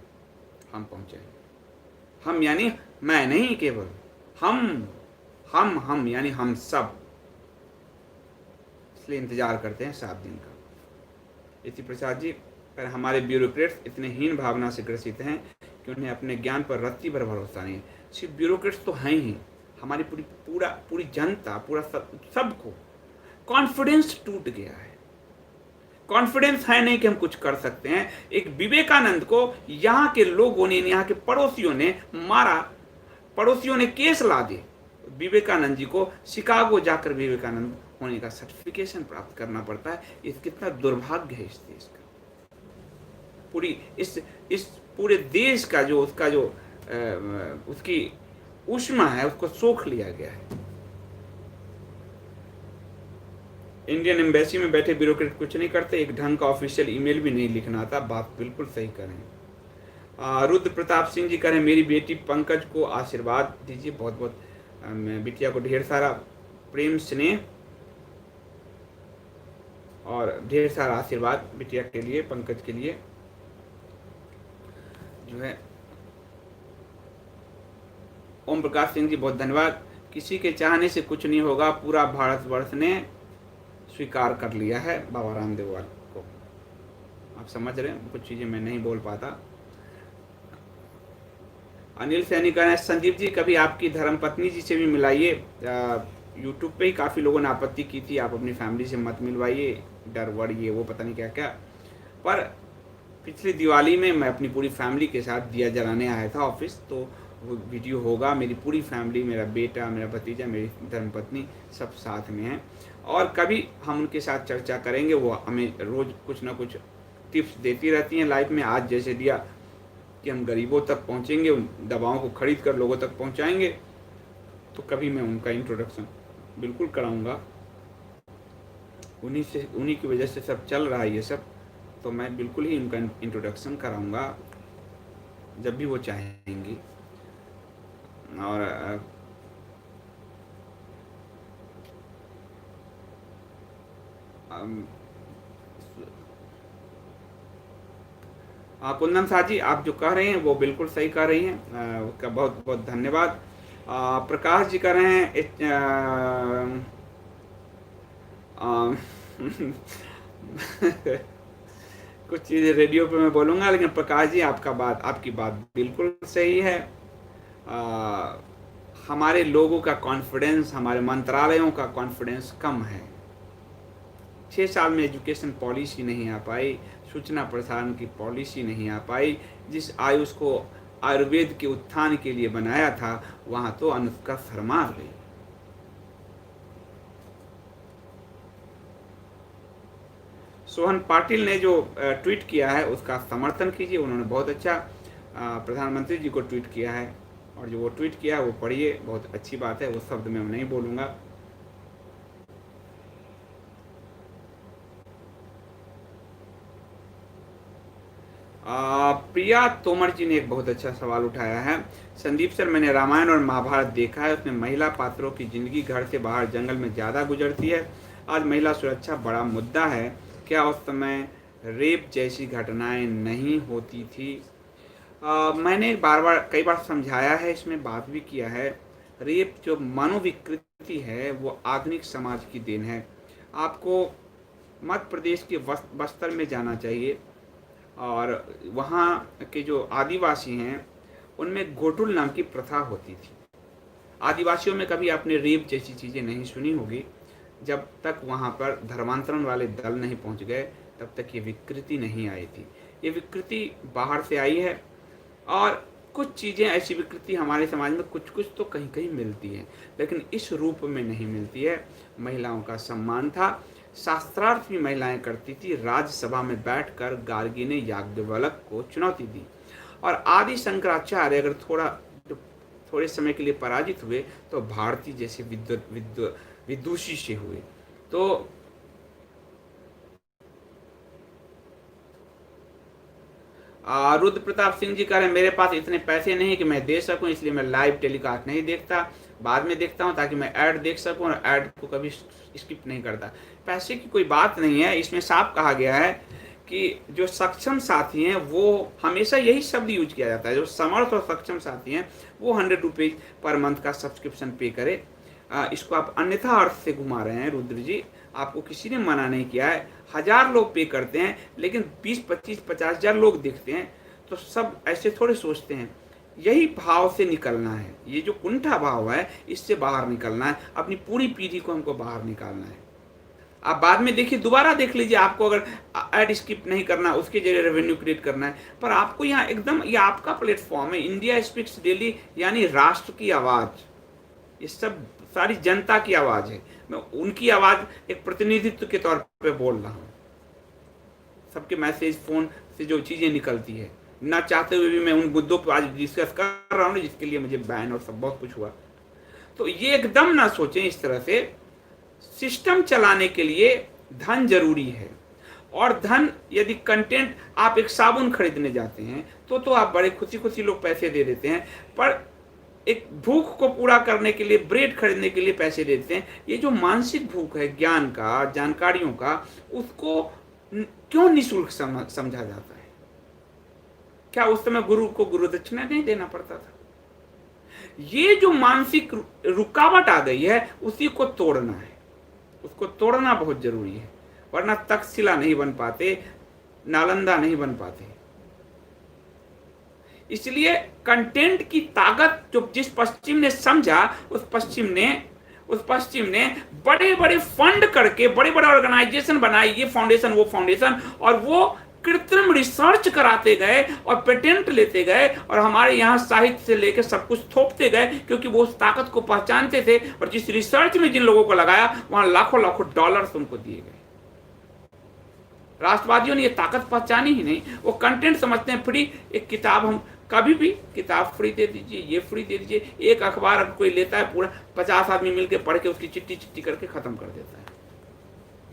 हम पहुंचाएंगे। हम यानी मैं नहीं, केवल हम यानी हम सब। इसलिए इंतजार करते हैं 7 दिन का। इति प्रसाद जी, पर हमारे ब्यूरोक्रेट्स इतने हीन भावना से ग्रसित हैं कि उन्हें अपने ज्ञान पर रत्ती भर भरोसा नहीं है। सिर्फ ब्यूरोक्रेट्स तो हैं ही, हमारी पूरी जनता, पूरा सबको कॉन्फिडेंस टूट गया है। कॉन्फिडेंस है नहीं कि हम कुछ कर सकते हैं। एक विवेकानंद को यहाँ के लोगों ने, यहाँ के पड़ोसियों ने मारा, पड़ोसियों ने केस ला दिए, विवेकानंद जी को शिकागो जाकर विवेकानंद होने का सर्टिफिकेशन प्राप्त करना पड़ता है। ये कितना दुर्भाग्य है इस देश का। पूरी इस पूरे देश का जो उसका जो उसकी ऊष्मा है उसको सोख लिया गया है। इंडियन एम्बेसी में बैठे ब्यूरोक्रेट कुछ नहीं करते, एक ढंग का ऑफिशियल ईमेल भी नहीं लिखना आता। बात बिल्कुल सही करें। रुद्र प्रताप सिंह जी करें मेरी बेटी पंकज को आशीर्वाद दीजिए। बहुत बहुत बिटिया को ढेर सारा प्रेम स्नेह और ढेर सारा आशीर्वाद बिटिया के लिए, पंकज के लिए जो है। ओम प्रकाश सिंह जी बहुत धन्यवाद। किसी के चाहने से कुछ नहीं होगा, पूरा भारतवर्ष ने स्वीकार कर लिया है बाबा रामदेव वाले को। आप समझ रहे हैं, कुछ चीजें मैं नहीं बोल पाता। अनिल सैनी कह रहे हैं संदीप जी कभी आपकी धर्मपत्नी जी से भी मिलाइए। यूट्यूब पे ही काफ़ी लोगों ने आपत्ति की थी, आप अपनी फैमिली से मत मिलवाइए, डर वड़ ये वो पता नहीं क्या क्या। पर पिछली दिवाली में मैं अपनी पूरी फैमिली के साथ दिया जलाने आया था ऑफिस, तो वो वीडियो होगा। मेरी पूरी फैमिली, मेरा बेटा, मेरा भतीजा, मेरी धर्मपत्नी सब साथ में हैं और कभी हम उनके साथ चर्चा करेंगे। वो हमें रोज़ कुछ ना कुछ टिप्स देती रहती हैं लाइफ में। आज जैसे दिया कि हम गरीबों तक पहुंचेंगे, उन दवाओं को खरीद कर लोगों तक पहुंचाएंगे, तो कभी मैं उनका इंट्रोडक्शन बिल्कुल कराऊंगा। उन्हीं की वजह से सब चल रहा है ये सब, तो मैं बिल्कुल ही उनका इंट्रोडक्शन कराऊंगा जब भी वो चाहेंगी। और कुंदन शाह जी आप जो कह रहे हैं वो बिल्कुल सही कह रही हैं, उसका बहुत बहुत धन्यवाद। प्रकाश जी कह रहे हैं कुछ चीज़ें रेडियो पे मैं बोलूँगा, लेकिन प्रकाश जी आपकी बात बिल्कुल सही है। हमारे लोगों का कॉन्फिडेंस, हमारे मंत्रालयों का कॉन्फिडेंस कम है। 6 साल में एजुकेशन पॉलिसी नहीं आ पाई, सूचना प्रसारण की पॉलिसी नहीं आ पाई। जिस आयुष को आयुर्वेद के उत्थान के लिए बनाया था, वहाँ तो अनुष्का शर्मा आ गई। सोहन पाटिल ने जो ट्वीट किया है उसका समर्थन कीजिए। उन्होंने बहुत अच्छा प्रधानमंत्री जी को ट्वीट किया है, और जो वो ट्वीट किया है वो पढ़िए, बहुत अच्छी बात है। वो शब्द मैं नहीं बोलूँगा। प्रिया तोमर जी ने एक बहुत अच्छा सवाल उठाया है। संदीप सर मैंने रामायण और महाभारत देखा है, उसमें महिला पात्रों की जिंदगी घर से बाहर जंगल में ज़्यादा गुजरती है। आज महिला सुरक्षा बड़ा मुद्दा है, क्या उस समय रेप जैसी घटनाएं नहीं होती थी? मैंने कई बार समझाया है, इसमें बात भी किया है। रेप जो मनोविकृति है वो आधुनिक समाज की देन है। आपको मध्य प्रदेश के बस्तर में जाना चाहिए, और वहाँ के जो आदिवासी हैं उनमें गोटुल नाम की प्रथा होती थी। आदिवासियों में कभी आपने रेप जैसी चीज़ें नहीं सुनी होगी। जब तक वहाँ पर धर्मांतरण वाले दल नहीं पहुँच गए तब तक ये विकृति नहीं आई थी। ये विकृति बाहर से आई है, और कुछ चीज़ें ऐसी विकृति हमारे समाज में कुछ कुछ तो कहीं कहीं मिलती है, लेकिन इस रूप में नहीं मिलती है। महिलाओं का सम्मान था, शास्त्रार्थ भी महिलाएं करती थी। राज्यसभा में बैठकर गार्गी ने याज्ञवल्क्य को चुनौती दी, और आदि शंकराचार्य अगर थोड़े समय के लिए पराजित हुए तो भारती जैसे विदुषी से हुए। तो रुद्र प्रताप सिंह जी कह रहे हैं मेरे पास इतने पैसे नहीं कि मैं दे सकूं, इसलिए मैं लाइव टेलीकास्ट नहीं देखता, बाद में देखता हूं ताकि मैं ऐड देख सकूं, और ऐड को कभी स्किप नहीं करता। पैसे की कोई बात नहीं है, इसमें साफ कहा गया है कि जो सक्षम साथी हैं वो हमेशा यही शब्द यूज किया जाता है, जो समर्थ और सक्षम साथी हैं वो 100 रुपीज़ पर मंथ का सब्सक्रिप्शन पे करे। इसको आप अन्यथा अर्थ से घुमा रहे हैं रुद्र जी, आपको किसी ने मना नहीं किया है। 1000 लोग पे करते हैं, लेकिन 20, 25, 50,000 लोग दिखते हैं, तो सब ऐसे थोड़े सोचते हैं। यही भाव से निकलना है, ये जो कुंठा भाव है इससे बाहर निकलना है। अपनी पूरी पीढ़ी को हमको बाहर निकालना है। आप बाद में देखिए, दोबारा देख लीजिए, आपको अगर ऐड स्किप नहीं करना, उसके जरिए रेवेन्यू क्रिएट करना है, पर आपको यहाँ एकदम, ये आपका प्लेटफॉर्म है, इंडिया स्पीक्स डेली, यानी राष्ट्र की आवाज़। ये सब सारी जनता की आवाज है। मैं उनकी आवाज एक प्रतिनिधित्व के तौर पे बोल रहा हूँ। सबके मैसेज फोन से जो चीजें निकलती है, ना चाहते हुए भी मैं उन मुद्दों पर आज डिस्कस कर रहा हूँ जिसके लिए मुझे बैन और सब बहुत कुछ हुआ। तो ये एकदम ना सोचें इस तरह से। सिस्टम चलाने के लिए धन जरूरी है, और धन यदि कंटेंट, आप एक साबुन खरीदने जाते हैं तो आप बड़े खुशी खुशी लोग पैसे दे देते हैं, पर एक भूख को पूरा करने के लिए, ब्रेड खरीदने के लिए पैसे दे देते हैं। ये जो मानसिक भूख है ज्ञान का, जानकारियों का, उसको क्यों निःशुल्क समझा जाता है? क्या उस समय गुरु को गुरु दक्षिणा नहीं देना पड़ता था? ये जो मानसिक रुकावट आ गई है, उसी को तोड़ना है। उसको तोड़ना बहुत जरूरी है, वरना तक्षशिला नहीं बन पाते, नालंदा नहीं बन पाते। इसलिए कंटेंट की ताकत जो जिस पश्चिम ने समझा, उस पश्चिम ने बड़े बड़े फंड करके बड़े बड़े ऑर्गेनाइजेशन बनाए, ये फाउंडेशन वो फाउंडेशन, और वो कृत्रिम रिसर्च कराते गए और पेटेंट लेते गए, और हमारे यहाँ साहित्य से लेकर सब कुछ थोपते गए, क्योंकि वो उस ताकत को पहचानते थे। और जिस रिसर्च में जिन लोगों को लगाया, वहां लाखों लाखों डॉलर्स उनको दिए गए। राष्ट्रवादियों ने ये ताकत पहचानी ही नहीं। वो कंटेंट समझते हैं फ्री। एक किताब, हम कभी भी किताब फ्री दे दीजिए, ये फ्री दे दीजिए। एक अखबार अगर कोई लेता है, पूरा 50 आदमी मिलकर पढ़ के उसकी चिट्ठी चिट्ठी करके खत्म कर देता है।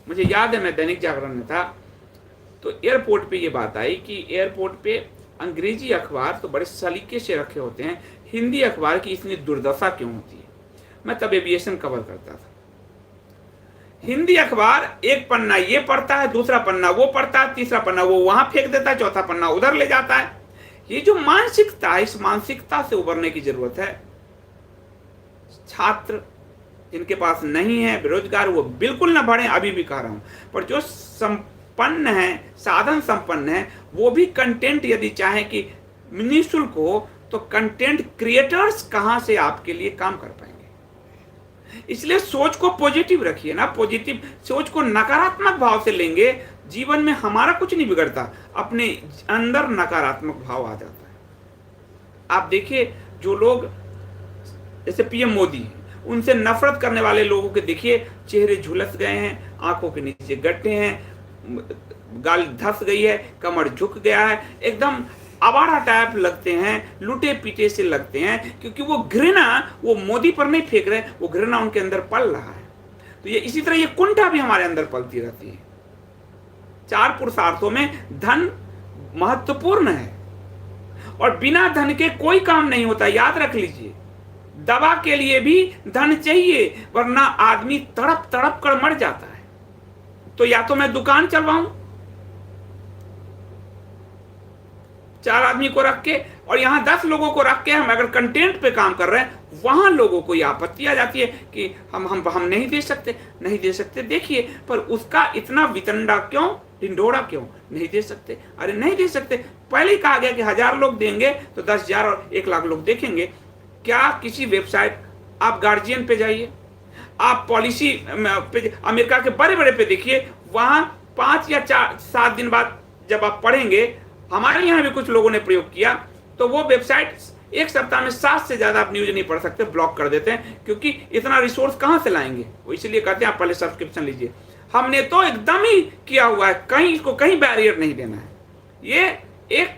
मुझे याद है, मैं दैनिक जागरण में था, तो एयरपोर्ट पे ये बात आई कि एयरपोर्ट पे अंग्रेजी अखबार तो बड़े सलीके से रखे होते हैं, हिंदी अखबार की इतनी दुर्दशा क्यों होती है? मैं तब एविएशन कवर करता था। हिंदी अखबार एक पन्ना ये पढ़ता है, दूसरा पन्ना वो पढ़ता है, तीसरा पन्ना वो वहां फेंक देता है, चौथा पन्ना उधर ले जाता है। ये जो मानसिकता है, इस मानसिकता से उबरने की जरूरत है। छात्र जिनके पास नहीं है, बेरोजगार, वो बिल्कुल ना बढ़े, अभी भी कह रहा हूं। पर जो संपन्न है, साधन संपन्न है, वो भी कंटेंट यदि चाहे कि निःशुल्क हो, तो कंटेंट क्रिएटर्स कहां से आपके लिए काम कर पाएंगे? इसलिए सोच को पॉजिटिव रखिए ना। पॉजिटिव सोच को नकारात्मक भाव से लेंगे, जीवन में हमारा कुछ नहीं बिगड़ता, अपने अंदर नकारात्मक भाव आ जाता है। आप देखिए, जो लोग जैसे पीएम मोदी हैं, उनसे नफरत करने वाले लोगों के देखिए चेहरे झुलस गए हैं, आंखों के नीचे गड्ढे हैं, गाल धस गई है, कमर झुक गया है, एकदम आवारा टाइप लगते हैं, लुटे पीटे से लगते हैं, क्योंकि वो घृणा वो मोदी पर नहीं फेंक रहे, वो घृणा उनके अंदर पल रहा है। तो ये इसी तरह ये कुंठा भी हमारे अंदर पलती रहती है। 4 पुरुषार्थों में धन महत्वपूर्ण है, और बिना धन के कोई काम नहीं होता, याद रख लीजिए। दवा के लिए भी धन चाहिए, वरना आदमी तड़प तड़प कर मर जाता है। तो या तो मैं दुकान चलवाऊं 4 आदमी को रख के, और यहां 10 लोगों को रख के हम अगर कंटेंट पे काम कर रहे हैं, वहां लोगों को यह आपत्ति आ जाती है कि हम नहीं दे सकते। देखिए, पर उसका इतना वितंडा क्यों, ढिंढोरा क्यों? नहीं दे सकते, अरे नहीं दे सकते। पहले ही कहा गया कि 1000 लोग देंगे तो 10,000 और 1 लाख लोग देखेंगे। क्या किसी वेबसाइट, आप गार्जियन पे जाइए, आप पॉलिसी पे, अमेरिका के बड़े बड़े पे देखिए, वहां 5 या 7 दिन बाद जब आप पढ़ेंगे, हमारे यहाँ भी कुछ लोगों ने प्रयोग किया, तो वो वेबसाइट 1 सप्ताह में 7 से ज्यादा आप न्यूज नहीं पढ़ सकते, ब्लॉक कर देते हैं, क्योंकि इतना रिसोर्स कहां से लाएंगे? वो इसलिए कहते हैं आप पहले सब्सक्रिप्शन लीजिए। हमने तो एकदम ही किया हुआ है, कहीं इसको कहीं बैरियर नहीं देना है। ये एक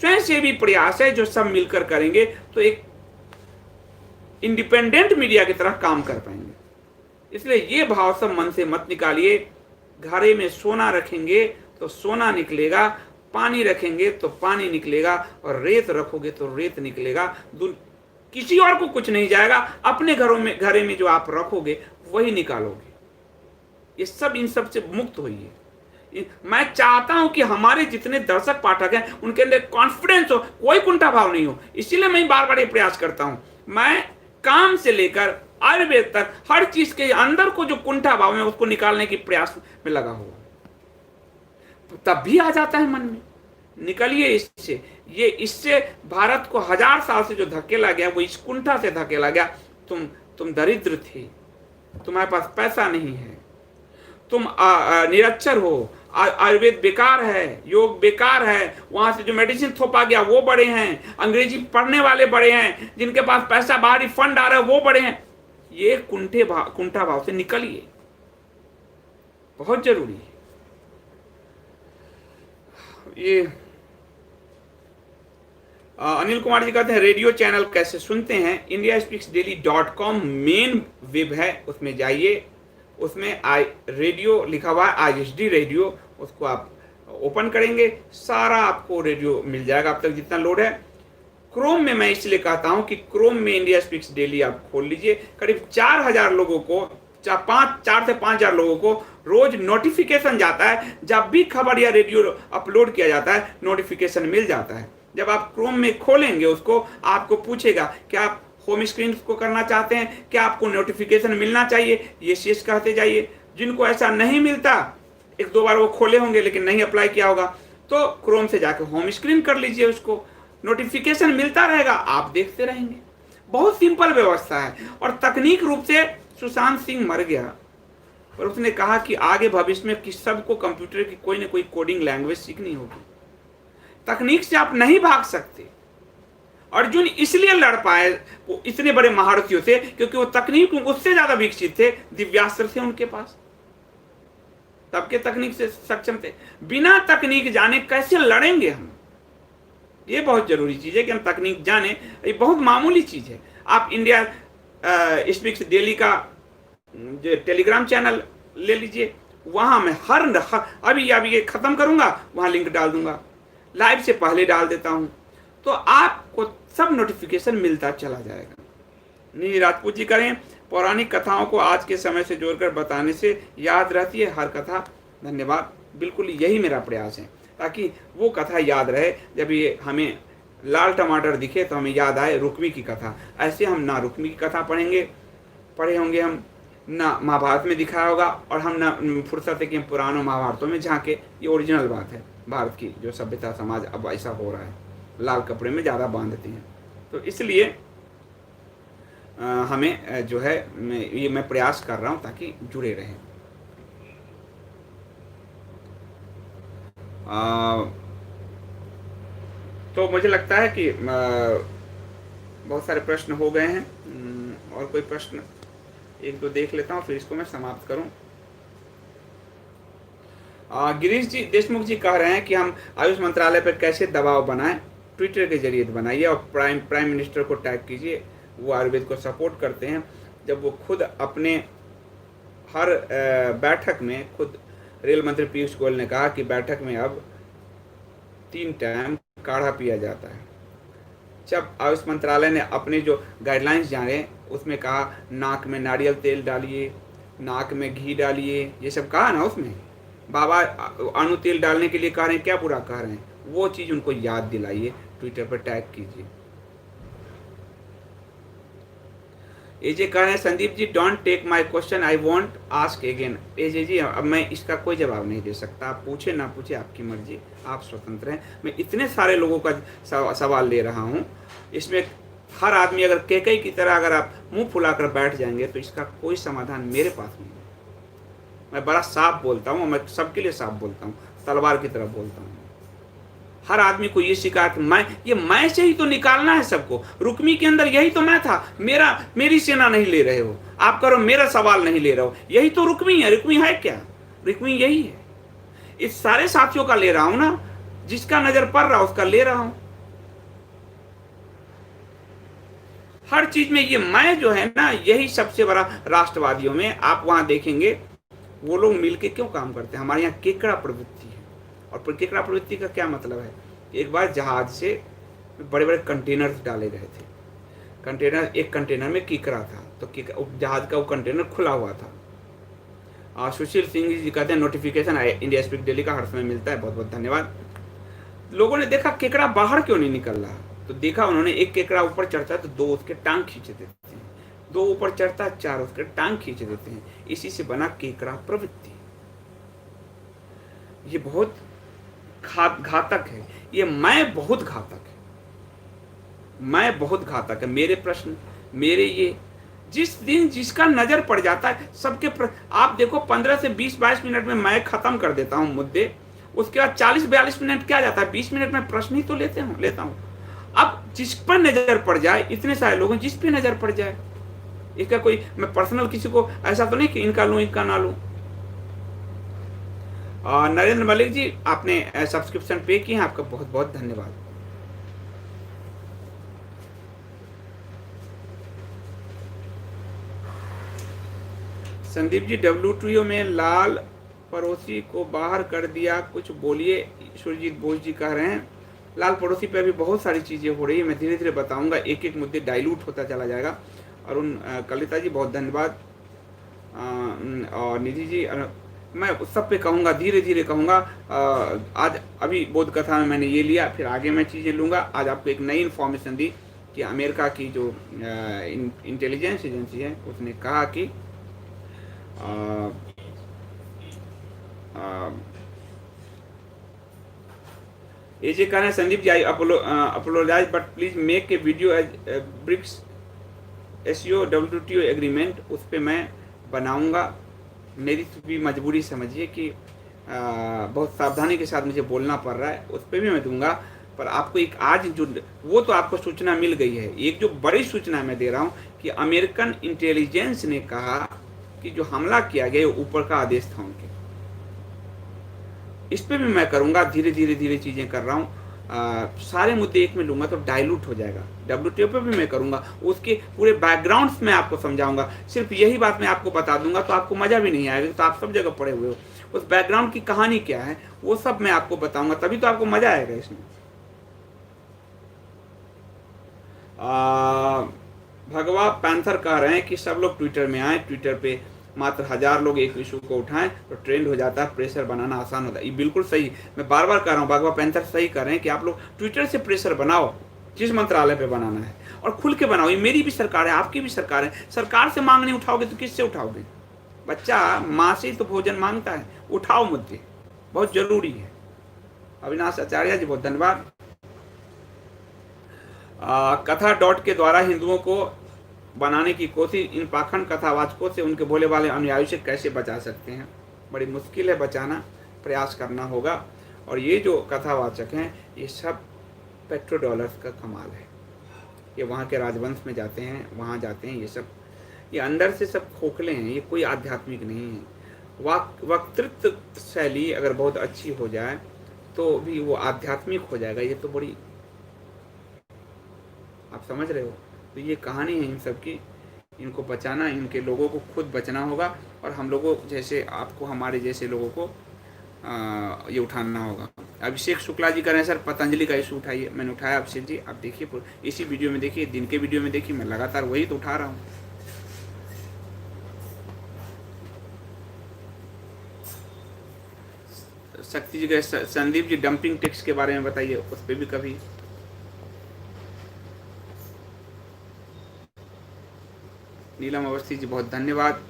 स्वयंसेवी प्रयास है जो सब मिलकर करेंगे तो एक इंडिपेंडेंट मीडिया की तरह काम कर पाएंगे। इसलिए ये भाव सब मन से मत निकालिए। घड़े में सोना रखेंगे तो सोना निकलेगा, पानी रखेंगे तो पानी निकलेगा, और रेत रखोगे तो रेत निकलेगा। किसी और को कुछ नहीं जाएगा, अपने घरे में जो आप रखोगे वही निकालोगे। ये सब इन सब से मुक्त होइए। मैं चाहता हूं कि हमारे जितने दर्शक पाठक हैं उनके अंदर कॉन्फिडेंस हो, कोई कुंठा भाव नहीं हो। इसीलिए मैं बार बार ये प्रयास करता हूं। मैं काम से लेकर आयुर्वेद तक हर चीज के अंदर को जो कुंठा भाव है उसको निकालने की प्रयास में लगा हुआ, तब भी आ जाता है मन में। निकलिए इससे। ये इससे भारत को 1000 साल से जो धकेला गया, वो इस कुंठा से धकेला गया। तुम दरिद्र थे, तुम्हारे पास पैसा नहीं है, तुम निरक्षर हो, आयुर्वेद बेकार है, योग बेकार है, वहां से जो मेडिसिन थोपा गया वो बड़े हैं, अंग्रेजी पढ़ने वाले बड़े हैं, जिनके पास पैसा बाहरी फंड आ रहा है वो बड़े हैं। ये कुंठा भाव से निकलिए, बहुत जरूरी है ये। अनिल कुमार जी कहते हैं रेडियो चैनल कैसे सुनते हैं? indiaspeaksdaily.com मेन वेब है, उसमें जाइए, उसमें रेडियो लिखा हुआ है, ISD रेडियो, उसको आप ओपन करेंगे, सारा आपको रेडियो मिल जाएगा अब तक जितना लोड है। क्रोम में मैं इसलिए कहता हूं कि क्रोम में इंडिया स्पीक्स डेली आप खोल लीजिए, करीब 4000 लोगों को, 4 से 5000 लोगों को रोज नोटिफिकेशन जाता है। जब भी खबर या रेडियो अपलोड किया जाता है नोटिफिकेशन मिल जाता है। जब आप क्रोम में खोलेंगे उसको, आपको पूछेगा क्या आप होम स्क्रीन को करना चाहते हैं, क्या आपको नोटिफिकेशन मिलना चाहिए, ये शेष कहते जाइए। जिनको ऐसा नहीं मिलता, 1-2 बार वो खोले होंगे लेकिन नहीं अप्लाई किया होगा, तो क्रोम से जाकर होम स्क्रीन कर लीजिए, उसको नोटिफिकेशन मिलता रहेगा, आप देखते रहेंगे। बहुत सिंपल व्यवस्था है। और तकनीक रूप से सुशांत सिंह मर गया और उसने कहा कि आगे भविष्य में कि सबको कंप्यूटर की कोई ना कोई कोडिंग लैंग्वेज सीखनी होगी। तकनीक से आप नहीं भाग सकते। अर्जुन इसलिए लड़ पाए वो इतने बड़े महारथियों से क्योंकि वो तकनीक उससे ज्यादा विकसित थे, दिव्यास्त्र थे उनके पास, सबके तकनीक से सक्षम थे। बिना तकनीक जाने कैसे लड़ेंगे हम? ये बहुत जरूरी चीज है कि हम तकनीक जाने। ये बहुत मामूली चीज है। आप इंडिया स्पीक्स डेली का जो टेलीग्राम चैनल ले लीजिए, वहां मैं अभी ये खत्म करूंगा, वहां लिंक डाल दूंगा, लाइव से पहले डाल देता हूं, तो आपको सब नोटिफिकेशन मिलता चला जाएगा। नील राजपूत जी करें, पौराणिक कथाओं को आज के समय से जोड़कर बताने से याद रहती है हर कथा। धन्यवाद, बिल्कुल यही मेरा प्रयास है, ताकि वो कथा याद रहे। जब ये हमें लाल टमाटर दिखे तो हमें याद आए रुक्मी की कथा। ऐसे हम ना रुक्मी की कथा पढ़े होंगे, हम ना महाभारत में दिखाया होगा, और हम ना फुर्सत है कि हम पुरानों महाभारतों में झांके। ये ओरिजिनल बात है भारत की, जो सभ्यता समाज अब ऐसा हो रहा है, लाल कपड़े में ज़्यादा बांधते हैं। तो इसलिए हमें जो है मैं प्रयास कर रहा हूँ ताकि जुड़े रहें। तो मुझे लगता है कि बहुत सारे प्रश्न हो गए हैं। और कोई प्रश्न 1-2 देख लेता हूँ, फिर इसको मैं समाप्त करूँ। गिरीश जी देशमुख जी कह रहे हैं कि हम आयुष मंत्रालय पर कैसे दबाव बनाएं। ट्विटर के जरिए बनाइए और प्राइम मिनिस्टर को टैग कीजिए, वो आयुर्वेद को सपोर्ट करते हैं। जब वो खुद अपने हर बैठक में, खुद रेल मंत्री पीयूष गोयल ने कहा कि बैठक में अब 3 टाइम काढ़ा पिया जाता है। जब आयुष मंत्रालय ने अपने जो गाइडलाइंस जाने उसमें कहा नाक में नारियल तेल डालिए, नाक में घी डालिए, ये सब कहा ना, उसमें बाबा अणु तेल डालने के लिए कह रहे हैं, क्या बुरा कह रहे हैं, वो चीज़ उनको याद दिलाइए, ट्विटर पर टैग कीजिए। एजे कह रहे हैं Sandeep ji don't take my question, I want ask again. AJ ji अब मैं इसका कोई जवाब नहीं दे सकता, आप पूछे ना पूछे आपकी मर्जी, आप स्वतंत्र हैं। मैं इतने सारे लोगों का सवाल ले रहा हूँ, इसमें हर आदमी अगर केकई की तरह अगर आप मुंह फुलाकर बैठ जाएंगे तो इसका कोई समाधान मेरे पास नहीं है। मैं बड़ा साफ बोलता हूँ, मैं सबके लिए साफ बोलता हूँ, तलवार की तरह बोलता हूँ। हर आदमी को ये शिकायत मैं से ही तो निकालना है सबको। रुक्मी के अंदर यही तो मैं था, मेरी सेना नहीं ले रहे हो आप, करो मेरा सवाल नहीं ले रहे हो, यही तो रुक्मी है। रुक्मी है क्या? रुक्मी यही है। इस सारे साथियों का ले रहा हूं ना, जिसका नजर पड़ रहा उसका ले रहा हूं। हर चीज में ये मैं जो है ना, यही सबसे बड़ा राष्ट्रवादियों में आप वहां देखेंगे वो लोग मिलके क्यों काम करते हैं। हमारे यहाँ केकड़ा प्रवृत्ति है, और केकड़ा प्रवृत्ति का क्या मतलब है? एक बार जहाज से बड़े बड़े कंटेनर डाले गए थे, कंटेनर, एक कंटेनर में केकड़ा था, तो जहाज का वो कंटेनर खुला हुआ था। सुशील सिंह जी कहते हैं नोटिफिकेशन इंडिया स्पीक डेली का हर समय मिलता है, बहुत बहुत धन्यवाद। लोगों ने देखा केकड़ा बाहर क्यों नहीं निकल रहा, तो देखा उन्होंने एक केकड़ा ऊपर चढ़ता है तो 2 उसके टांग खींच देते हैं, 2 ऊपर चढ़ता है 4 उसके टांग खींच देते हैं। इसी से बना केकड़ा प्रवृत्ति। ये बहुत घातक है, ये मैं बहुत घातक है, मैं बहुत घातक है। मेरे प्रश्न, मेरे ये जिस दिन जिसका नजर पड़ जाता है सबके आप देखो 15 से 20-22 मिनट में मैं खत्म कर देता हूं मुद्दे, उसके बाद 40-42 मिनट क्या जाता है, 20 मिनट में प्रश्न ही तो लेता हूं। अब जिस पर नजर पड़ जाए, इतने सारे लोग जिस पे नजर पड़ जाए, इसका कोई, मैं पर्सनल किसी को ऐसा तो नहीं कि इनका लूँ इनका ना लूँ। नरेंद्र मलिक जी, आपने सब्सक्रिप्शन पे किए हैं, आपका बहुत बहुत धन्यवाद। संदीप जी, WTO में लाल पड़ोसी को बाहर कर दिया, कुछ बोलिए, सुरजीत बोस जी कह रहे हैं। लाल पड़ोसी पे अभी बहुत सारी चीज़ें हो रही है, मैं धीरे धीरे बताऊंगा, एक एक मुद्दे डाइल्यूट होता चला जाएगा। अरुण कलिता जी बहुत धन्यवाद। और निधि जी, मैं सब पे कहूँगा, धीरे धीरे कहूँगा। आज अभी बोध कथा में मैंने ये लिया, फिर आगे मैं चीज़ें लूँगा। आज आपको एक नई इन्फॉर्मेशन दी कि अमेरिका की जो इंटेलिजेंस एजेंसी है उसने कहा कि ये जे कह रहे हैं Sandeep ji, I apologize but please make a video as BRICS SEO WTO agreement, उस पर मैं बनाऊंगा। मेरी भी मजबूरी समझिए कि बहुत सावधानी के साथ मुझे बोलना पड़ रहा है, उस पर भी मैं दूंगा। पर आपको एक आज जो वो तो आपको सूचना मिल गई है, एक जो बड़ी सूचना मैं दे रहा हूँ कि अमेरिकन इंटेलिजेंस ने कहा कि जो हमला किया गया ऊपर का आदेश था उनके, इस पे भी मैं करूंगा। धीरे धीरे धीरे चीजें कर रहा हूँ। सारे मुद्दे एक में लूंगा तो डाइल्यूट हो जाएगा। WTO पे भी मैं करूंगा, उसके पूरे बैकग्राउंड्स में आपको समझाऊंगा। सिर्फ यही बात मैं आपको बता दूंगा तो आपको मजा भी नहीं आएगा, तो आप सब जगह पढ़े हुए हो, उस बैकग्राउंड की कहानी क्या है वो सब मैं आपको बताऊंगा, तभी तो आपको मजा आएगा इसमें। भगवा पैंथर कह रहे हैं कि सब लोग ट्विटर में आए, ट्विटर पे मात्र 1000 लोग एक इशू को उठाएं तो ट्रेंड हो जाता है, प्रेशर बनाना आसान होता है। ये बिल्कुल सही, मैं बार बार कह रहा हूँ, भगवा पैंथर सही कर रहे हैं कि आप लोग ट्विटर से प्रेशर बनाओ, जिस मंत्रालय पे बनाना है, और खुल के बनाओ। ये मेरी भी सरकार है, आपकी भी सरकार है। सरकार से मांग नहीं उठाओगे तो किससे उठाओगे? बच्चा माँ से ही तो भोजन मांगता है। उठाओ मुद्दे, बहुत जरूरी है। अविनाश आचार्य जी बहुत धन्यवाद। कथा डॉट के द्वारा हिंदुओं को बनाने की कोशिश, इन पाखंड कथावाचकों से उनके भोले वाले अनुयायी से कैसे बचा सकते हैं? बड़ी मुश्किल है बचाना, प्रयास करना होगा। और ये जो कथावाचक हैं ये सब पेट्रो डॉलर्स का कमाल है। ये वहाँ के राजवंश में जाते हैं, वहाँ जाते हैं, ये सब ये अंदर से सब खोखले हैं, ये कोई आध्यात्मिक नहीं है। वक्तृत्व शैली अगर बहुत अच्छी हो जाए तो भी वो आध्यात्मिक हो जाएगा। ये तो बड़ी, आप समझ रहे हो? तो ये कहानी है इन सब की, इनको बचाना, इनके लोगों को खुद बचना होगा, और हम लोगों जैसे आपको, हमारे जैसे लोगों को ये उठाना होगा। अभिषेक शुक्ला जी कह रहे हैं सर पतंजलि का इशू उठाइए। मैंने उठाया अभिषेक जी, आप देखिए इसी वीडियो में देखिए, दिन के वीडियो में देखिए, मैं लगातार वही तो उठा रहा हूँ। शक्ति जी कह, संदीप जी डंपिंग टैक्स के बारे में बताइए, उस पर भी कभी। नीलम अवस्थी जी बहुत धन्यवाद।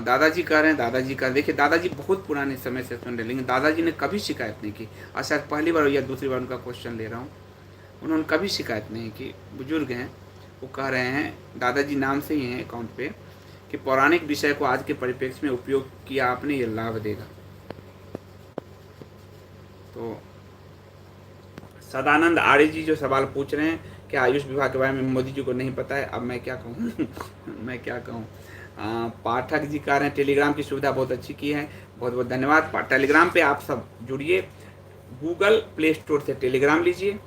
दादाजी कह रहे हैं, दादाजी का देखिए, दादाजी बहुत पुराने समय से सुन रहे, लेकिन दादाजी ने कभी शिकायत नहीं की। और शायद पहली बार या दूसरी बार उनका क्वेश्चन ले रहा हूँ, उन्होंने कभी शिकायत नहीं की। बुजुर्ग हैं, वो कह रहे हैं, दादाजी नाम से ही हैं अकाउंट पे, कि पौराणिक विषय को आज के परिप्रेक्ष्य में उपयोग किया आपने, ये लाभ देगा। तो सदानंद आर्य जी जो सवाल पूछ रहे हैं कि आयुष विभाग के बारे में मोदी जी को नहीं पता है, अब मैं क्या कहूँ मैं क्या कहूँ। पाठक जी कह रहे हैं टेलीग्राम की सुविधा बहुत अच्छी की है, बहुत बहुत धन्यवाद। टेलीग्राम पे आप सब जुड़िए, गूगल प्ले स्टोर से टेलीग्राम लीजिए,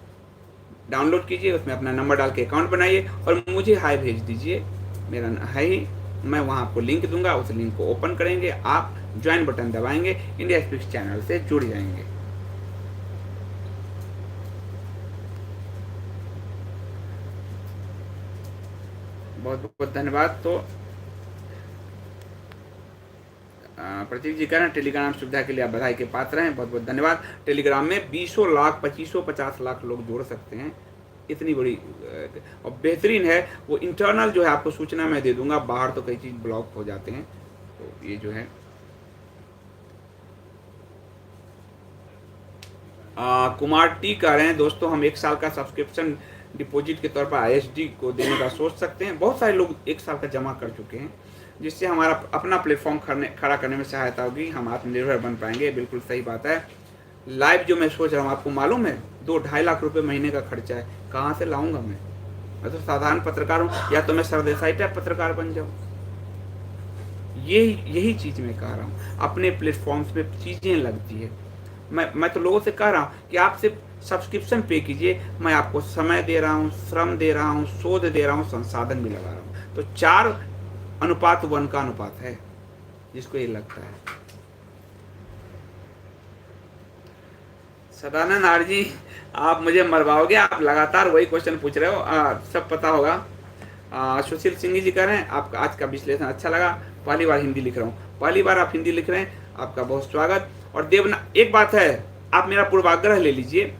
डाउनलोड कीजिए, उसमें अपना नंबर डाल के अकाउंट बनाइए और मुझे हाय भेज दीजिए, मेरा है ही, मैं वहाँ आपको लिंक दूंगा, उस लिंक को ओपन करेंगे, आप ज्वाइन बटन दबाएंगे, इंडिया स्पीक्स चैनल से जुड़ जाएंगे। बहुत बहुत धन्यवाद। तो प्रतीक जी कह रहे हैं टेलीग्राम सुविधा के लिए आप बधाई के पात्र हैं, बहुत बहुत धन्यवाद। टेलीग्राम में 20 लाख 25-50 लाख लोग जुड़ सकते हैं, इतनी बड़ी और बेहतरीन है। वो इंटरनल जो है आपको सूचना मैं दे दूंगा, बाहर तो कई चीज़ ब्लॉक हो जाते हैं। तो ये जो है कुमार टी कह रहे हैं, दोस्तों हम 1 साल का सब्सक्रिप्शन डिपॉजिट के तौर पर ISD को देने का सोच सकते हैं। बहुत सारे लोग 1 साल का जमा कर चुके हैं, जिससे हमारा अपना प्लेटफॉर्म खड़ा करने में सहायता होगी, हम आत्मनिर्भर बन पाएंगे। बिल्कुल सही बात है। लाइव जो मैं सोच रहा हूँ, आपको मालूम है 2-2.5 लाख रुपए महीने का खर्चा है, कहाँ से लाऊंगा मैं तो साधारण पत्रकार हूँ, या तो मैं सरदेसाई टाइप पत्रकार बन जाऊँ। यही चीज मैं कह रहा हूँ, अपने प्लेटफॉर्म्स पे चीजें लगती है। मैं तो लोगों से कह रहा हूँ कि आप सिर्फ सब्सक्रिप्शन पे कीजिए, मैं आपको समय दे रहा हूँ, श्रम दे रहा हूँ, शोध दे रहा हूँ, संसाधन भी लगा रहा हूँ। तो 4:1 का अनुपात है, जिसको ये लगता है। सदानंद आर जी, आप मुझे मरवाओगे, आप लगातार वही क्वेश्चन पूछ रहे हो, सब पता होगा। सुशील सिंह जी कह रहे हैं आपका आज का विश्लेषण अच्छा लगा, पहली बार हिंदी लिख रहा हूँ। पहली बार आप हिंदी लिख रहे हैं, आपका बहुत स्वागत। और एक बात है, आप मेरा पूर्वाग्रह ले लीजिए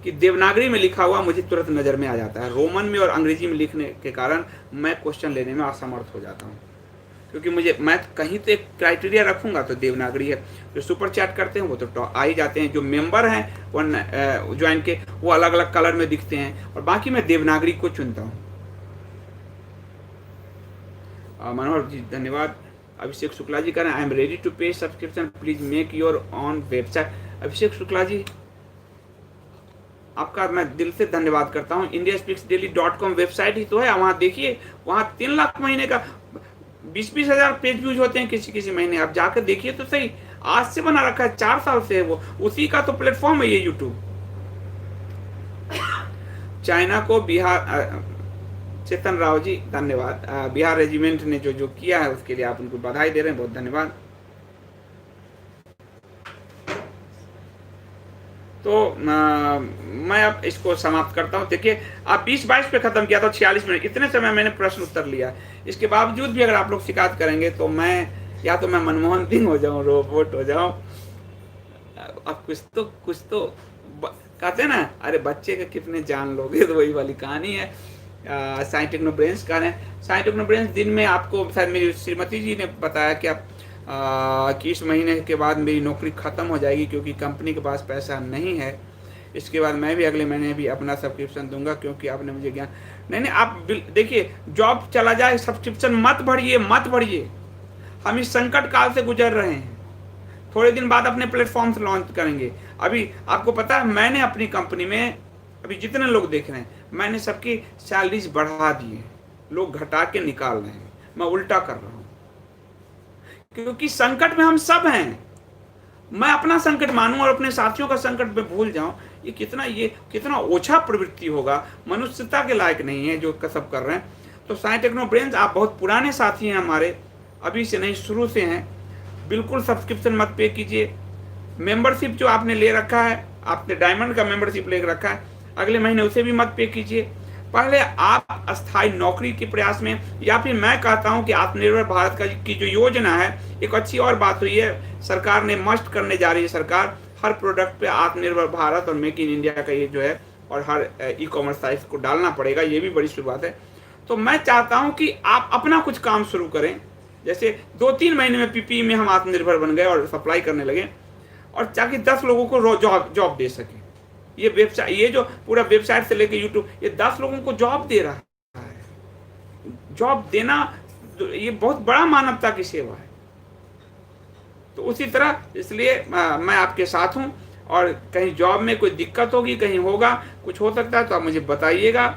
कि देवनागरी में लिखा हुआ मुझे तुरंत नजर में आ जाता है, रोमन में और अंग्रेजी में लिखने के कारण मैं क्वेश्चन लेने में असमर्थ हो जाता हूँ, क्योंकि मैं कहीं तो एक क्राइटेरिया रखूंगा तो देवनागरी है। जो सुपर चैट करते हैं वो तो आ ही जाते हैं, जो मेंबर हैं वो ज्वाइन के वो अलग अलग कलर में दिखते हैं, और बाकी मैं देवनागरी को चुनता हूँ। मनोहर जी धन्यवाद। अभिषेक शुक्ला जी कह रहे हैं I am ready to pay subscription, please make your own website. Abhishek Shukla ji, आपका मैं दिल से धन्यवाद करता हूँ। indiaspeaksdaily.com वेबसाइट ही तो है, वहाँ देखिए, वहाँ 3 लाख महीने का 20-20 हजार पेज व्यूज होते हैं किसी किसी महीने, आप जाकर देखिए तो सही। आज से बना रखा है, 4 साल से है वो, उसी का तो प्लेटफॉर्म है ये यूट्यूब। चाइना को बिहार, चेतन राव जी धन्यवाद, बिहार रेजिमेंट ने जो किया है उसके लिए आप उनको बधाई दे रहे हैं, बहुत धन्यवाद। तो मैं अब इसको समाप्त करता हूँ। देखिए, आप 20-22 पे खत्म किया था, 46 मिनट, इतने समय मैंने प्रश्न उत्तर लिया। इसके बावजूद भी अगर आप लोग शिकायत करेंगे तो या तो मैं मनमोहन सिंह हो जाऊँ, रोबोट हो जाऊँ। अब कुछ तो कहते हैं ना, अरे बच्चे का कितने जान लोगे, तो वही वाली कहानी है। साइंटिफिक ब्रेन्स कह रहे हैं, साइंटिफिक ब्रेन्स दिन में आपको शायद मेरी श्रीमती जी ने बताया कि आप कि इस महीने के बाद मेरी नौकरी ख़त्म हो जाएगी क्योंकि कंपनी के पास पैसा नहीं है। इसके बाद मैं भी अगले महीने भी अपना सब्सक्रिप्शन दूंगा, क्योंकि आपने मुझे ज्ञान नहीं, आप देखिए, जॉब चला जाए, सब्सक्रिप्शन मत बढ़िए। हम इस संकट काल से गुजर रहे हैं, थोड़े दिन बाद अपने प्लेटफॉर्म्स लॉन्च करेंगे। अभी आपको पता है, मैंने अपनी कंपनी में अभी जितने लोग देख रहे हैं, मैंने सबकी सैलरीज बढ़ा दी है, लोग घटा के निकाल रहे हैं, मैं उल्टा कर रहा हूँ, क्योंकि संकट में हम सब हैं। मैं अपना संकट मानूं और अपने साथियों का संकट में भूल जाऊं, ये कितना ओछा प्रवृत्ति होगा, मनुष्यता के लायक नहीं है जो सब कर रहे हैं। तो साइंस टेक्नो ब्रेन्स, आप बहुत पुराने साथी हैं हमारे, अभी से नहीं शुरू से हैं, बिल्कुल सब्सक्रिप्शन मत पे कीजिए। मेंबरशिप जो आपने ले रखा है, आपने डायमंड का मेंबरशिप ले रखा है, अगले महीने उसे भी मत पे कीजिए। पहले आप अस्थायी नौकरी के प्रयास में, या फिर मैं कहता हूं कि आत्मनिर्भर भारत की जो योजना है, एक अच्छी और बात हुई है, सरकार ने मस्ट करने जा रही है, सरकार हर प्रोडक्ट पे आत्मनिर्भर भारत और मेक इन इंडिया का ये जो है, और हर ई कॉमर्स साइट को डालना पड़ेगा, ये भी बड़ी शुरुआत है। तो मैं चाहता हूं कि आप अपना कुछ काम शुरू करें, जैसे 2-3 महीने में पीपीई में हम आत्मनिर्भर बन गए और सप्लाई करने लगे, और ताकि 10 लोगों को जॉब दे सके। ये वेबसाइट, ये जो पूरा वेबसाइट से लेके यूट्यूब, ये 10 लोगों को जॉब दे रहा है। जॉब देना ये बहुत बड़ा मानवता की सेवा है। तो उसी तरह, इसलिए मैं आपके साथ हूं, और कहीं जॉब में कोई दिक्कत होगी, कहीं होगा, कुछ हो सकता है तो आप मुझे बताइएगा।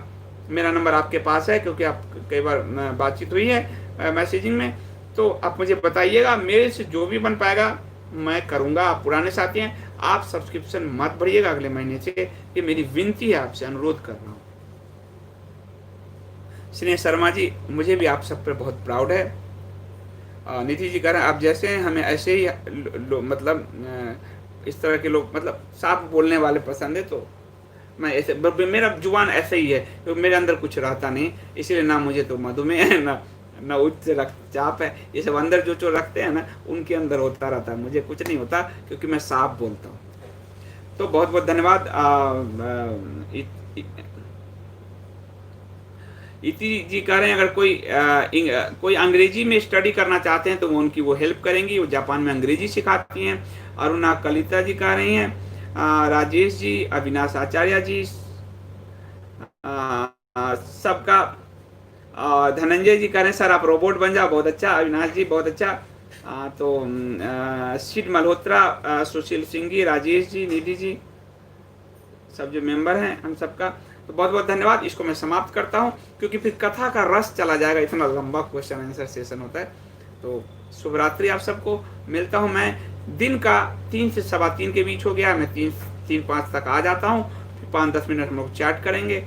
मेरा नंबर आपके पास है, क्योंकि आप कई बार बातचीत हुई है मैसेजिंग में, तो आप मुझे बताइएगा, मेरे से जो भी बन पाएगा मैं करूंगा। आप पुराने साथी हैं, आप सब्सक्रिप्शन मत भरिएगा अगले महीने से, ये मेरी विनती है, आपसे अनुरोध कर रहा हूँ। स्नेह शर्मा जी, मुझे भी आप सब पर बहुत प्राउड है। निधि जी कह रहे हैं आप जैसे हैं, हमें ऐसे ही मतलब इस तरह के लोग, मतलब साफ बोलने वाले पसंद है, तो मैं ऐसे, मेरा जुबान ऐसे ही है, तो मेरे अंदर कुछ रहता नहीं, इसीलिए ना मुझे तो मधुमेह है, ना उच्च रक्तचाप है, ये सब अंदर जो रखते हैं ना, उनके अंदर होता रहता है, मुझे कुछ नहीं होता, क्योंकि मैं साफ बोलता हूँ। तो बहुत बहुत धन्यवाद। इति जी कह रहे हैं अगर कोई अंग्रेजी में स्टडी करना चाहते हैं तो वो उनकी वो हेल्प करेंगी, वो जापान में अंग्रेजी सिखाती हैं। अरुणा कलिता जी कह रही हैं, राजेश जी, अविनाश आचार्य जी, सबका। धनंजय जी कह रहे हैं सर आप रोबोट बन जाओ, बहुत अच्छा। अविनाश जी बहुत अच्छा। तो सिड मल्होत्रा, सुशील सिंह जी, राजेश जी, निधि जी, सब जो मेंबर हैं हम सबका तो बहुत बहुत धन्यवाद। इसको मैं समाप्त करता हूँ क्योंकि फिर कथा का रस चला जाएगा, इतना लंबा क्वेश्चन आंसर सेशन होता है। तो शुभ रात्रि आप सबको। मिलता हूँ मैं दिन का 3 से 3:15 के बीच हो गया, मैं 3-5 तक आ जाता हूँ, फिर 5-10 मिनट हम लोग चैट करेंगे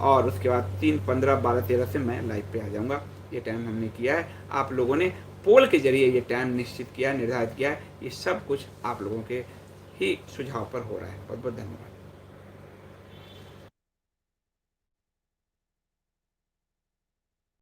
और उसके बाद 3:15, 12-13 से मैं लाइव पे आ जाऊँगा। ये टाइम हमने किया है, आप लोगों ने पोल के जरिए ये टाइम निश्चित किया है, निर्धारित किया है। ये सब कुछ आप लोगों के ही सुझाव पर हो रहा है। बहुत बहुत धन्यवाद।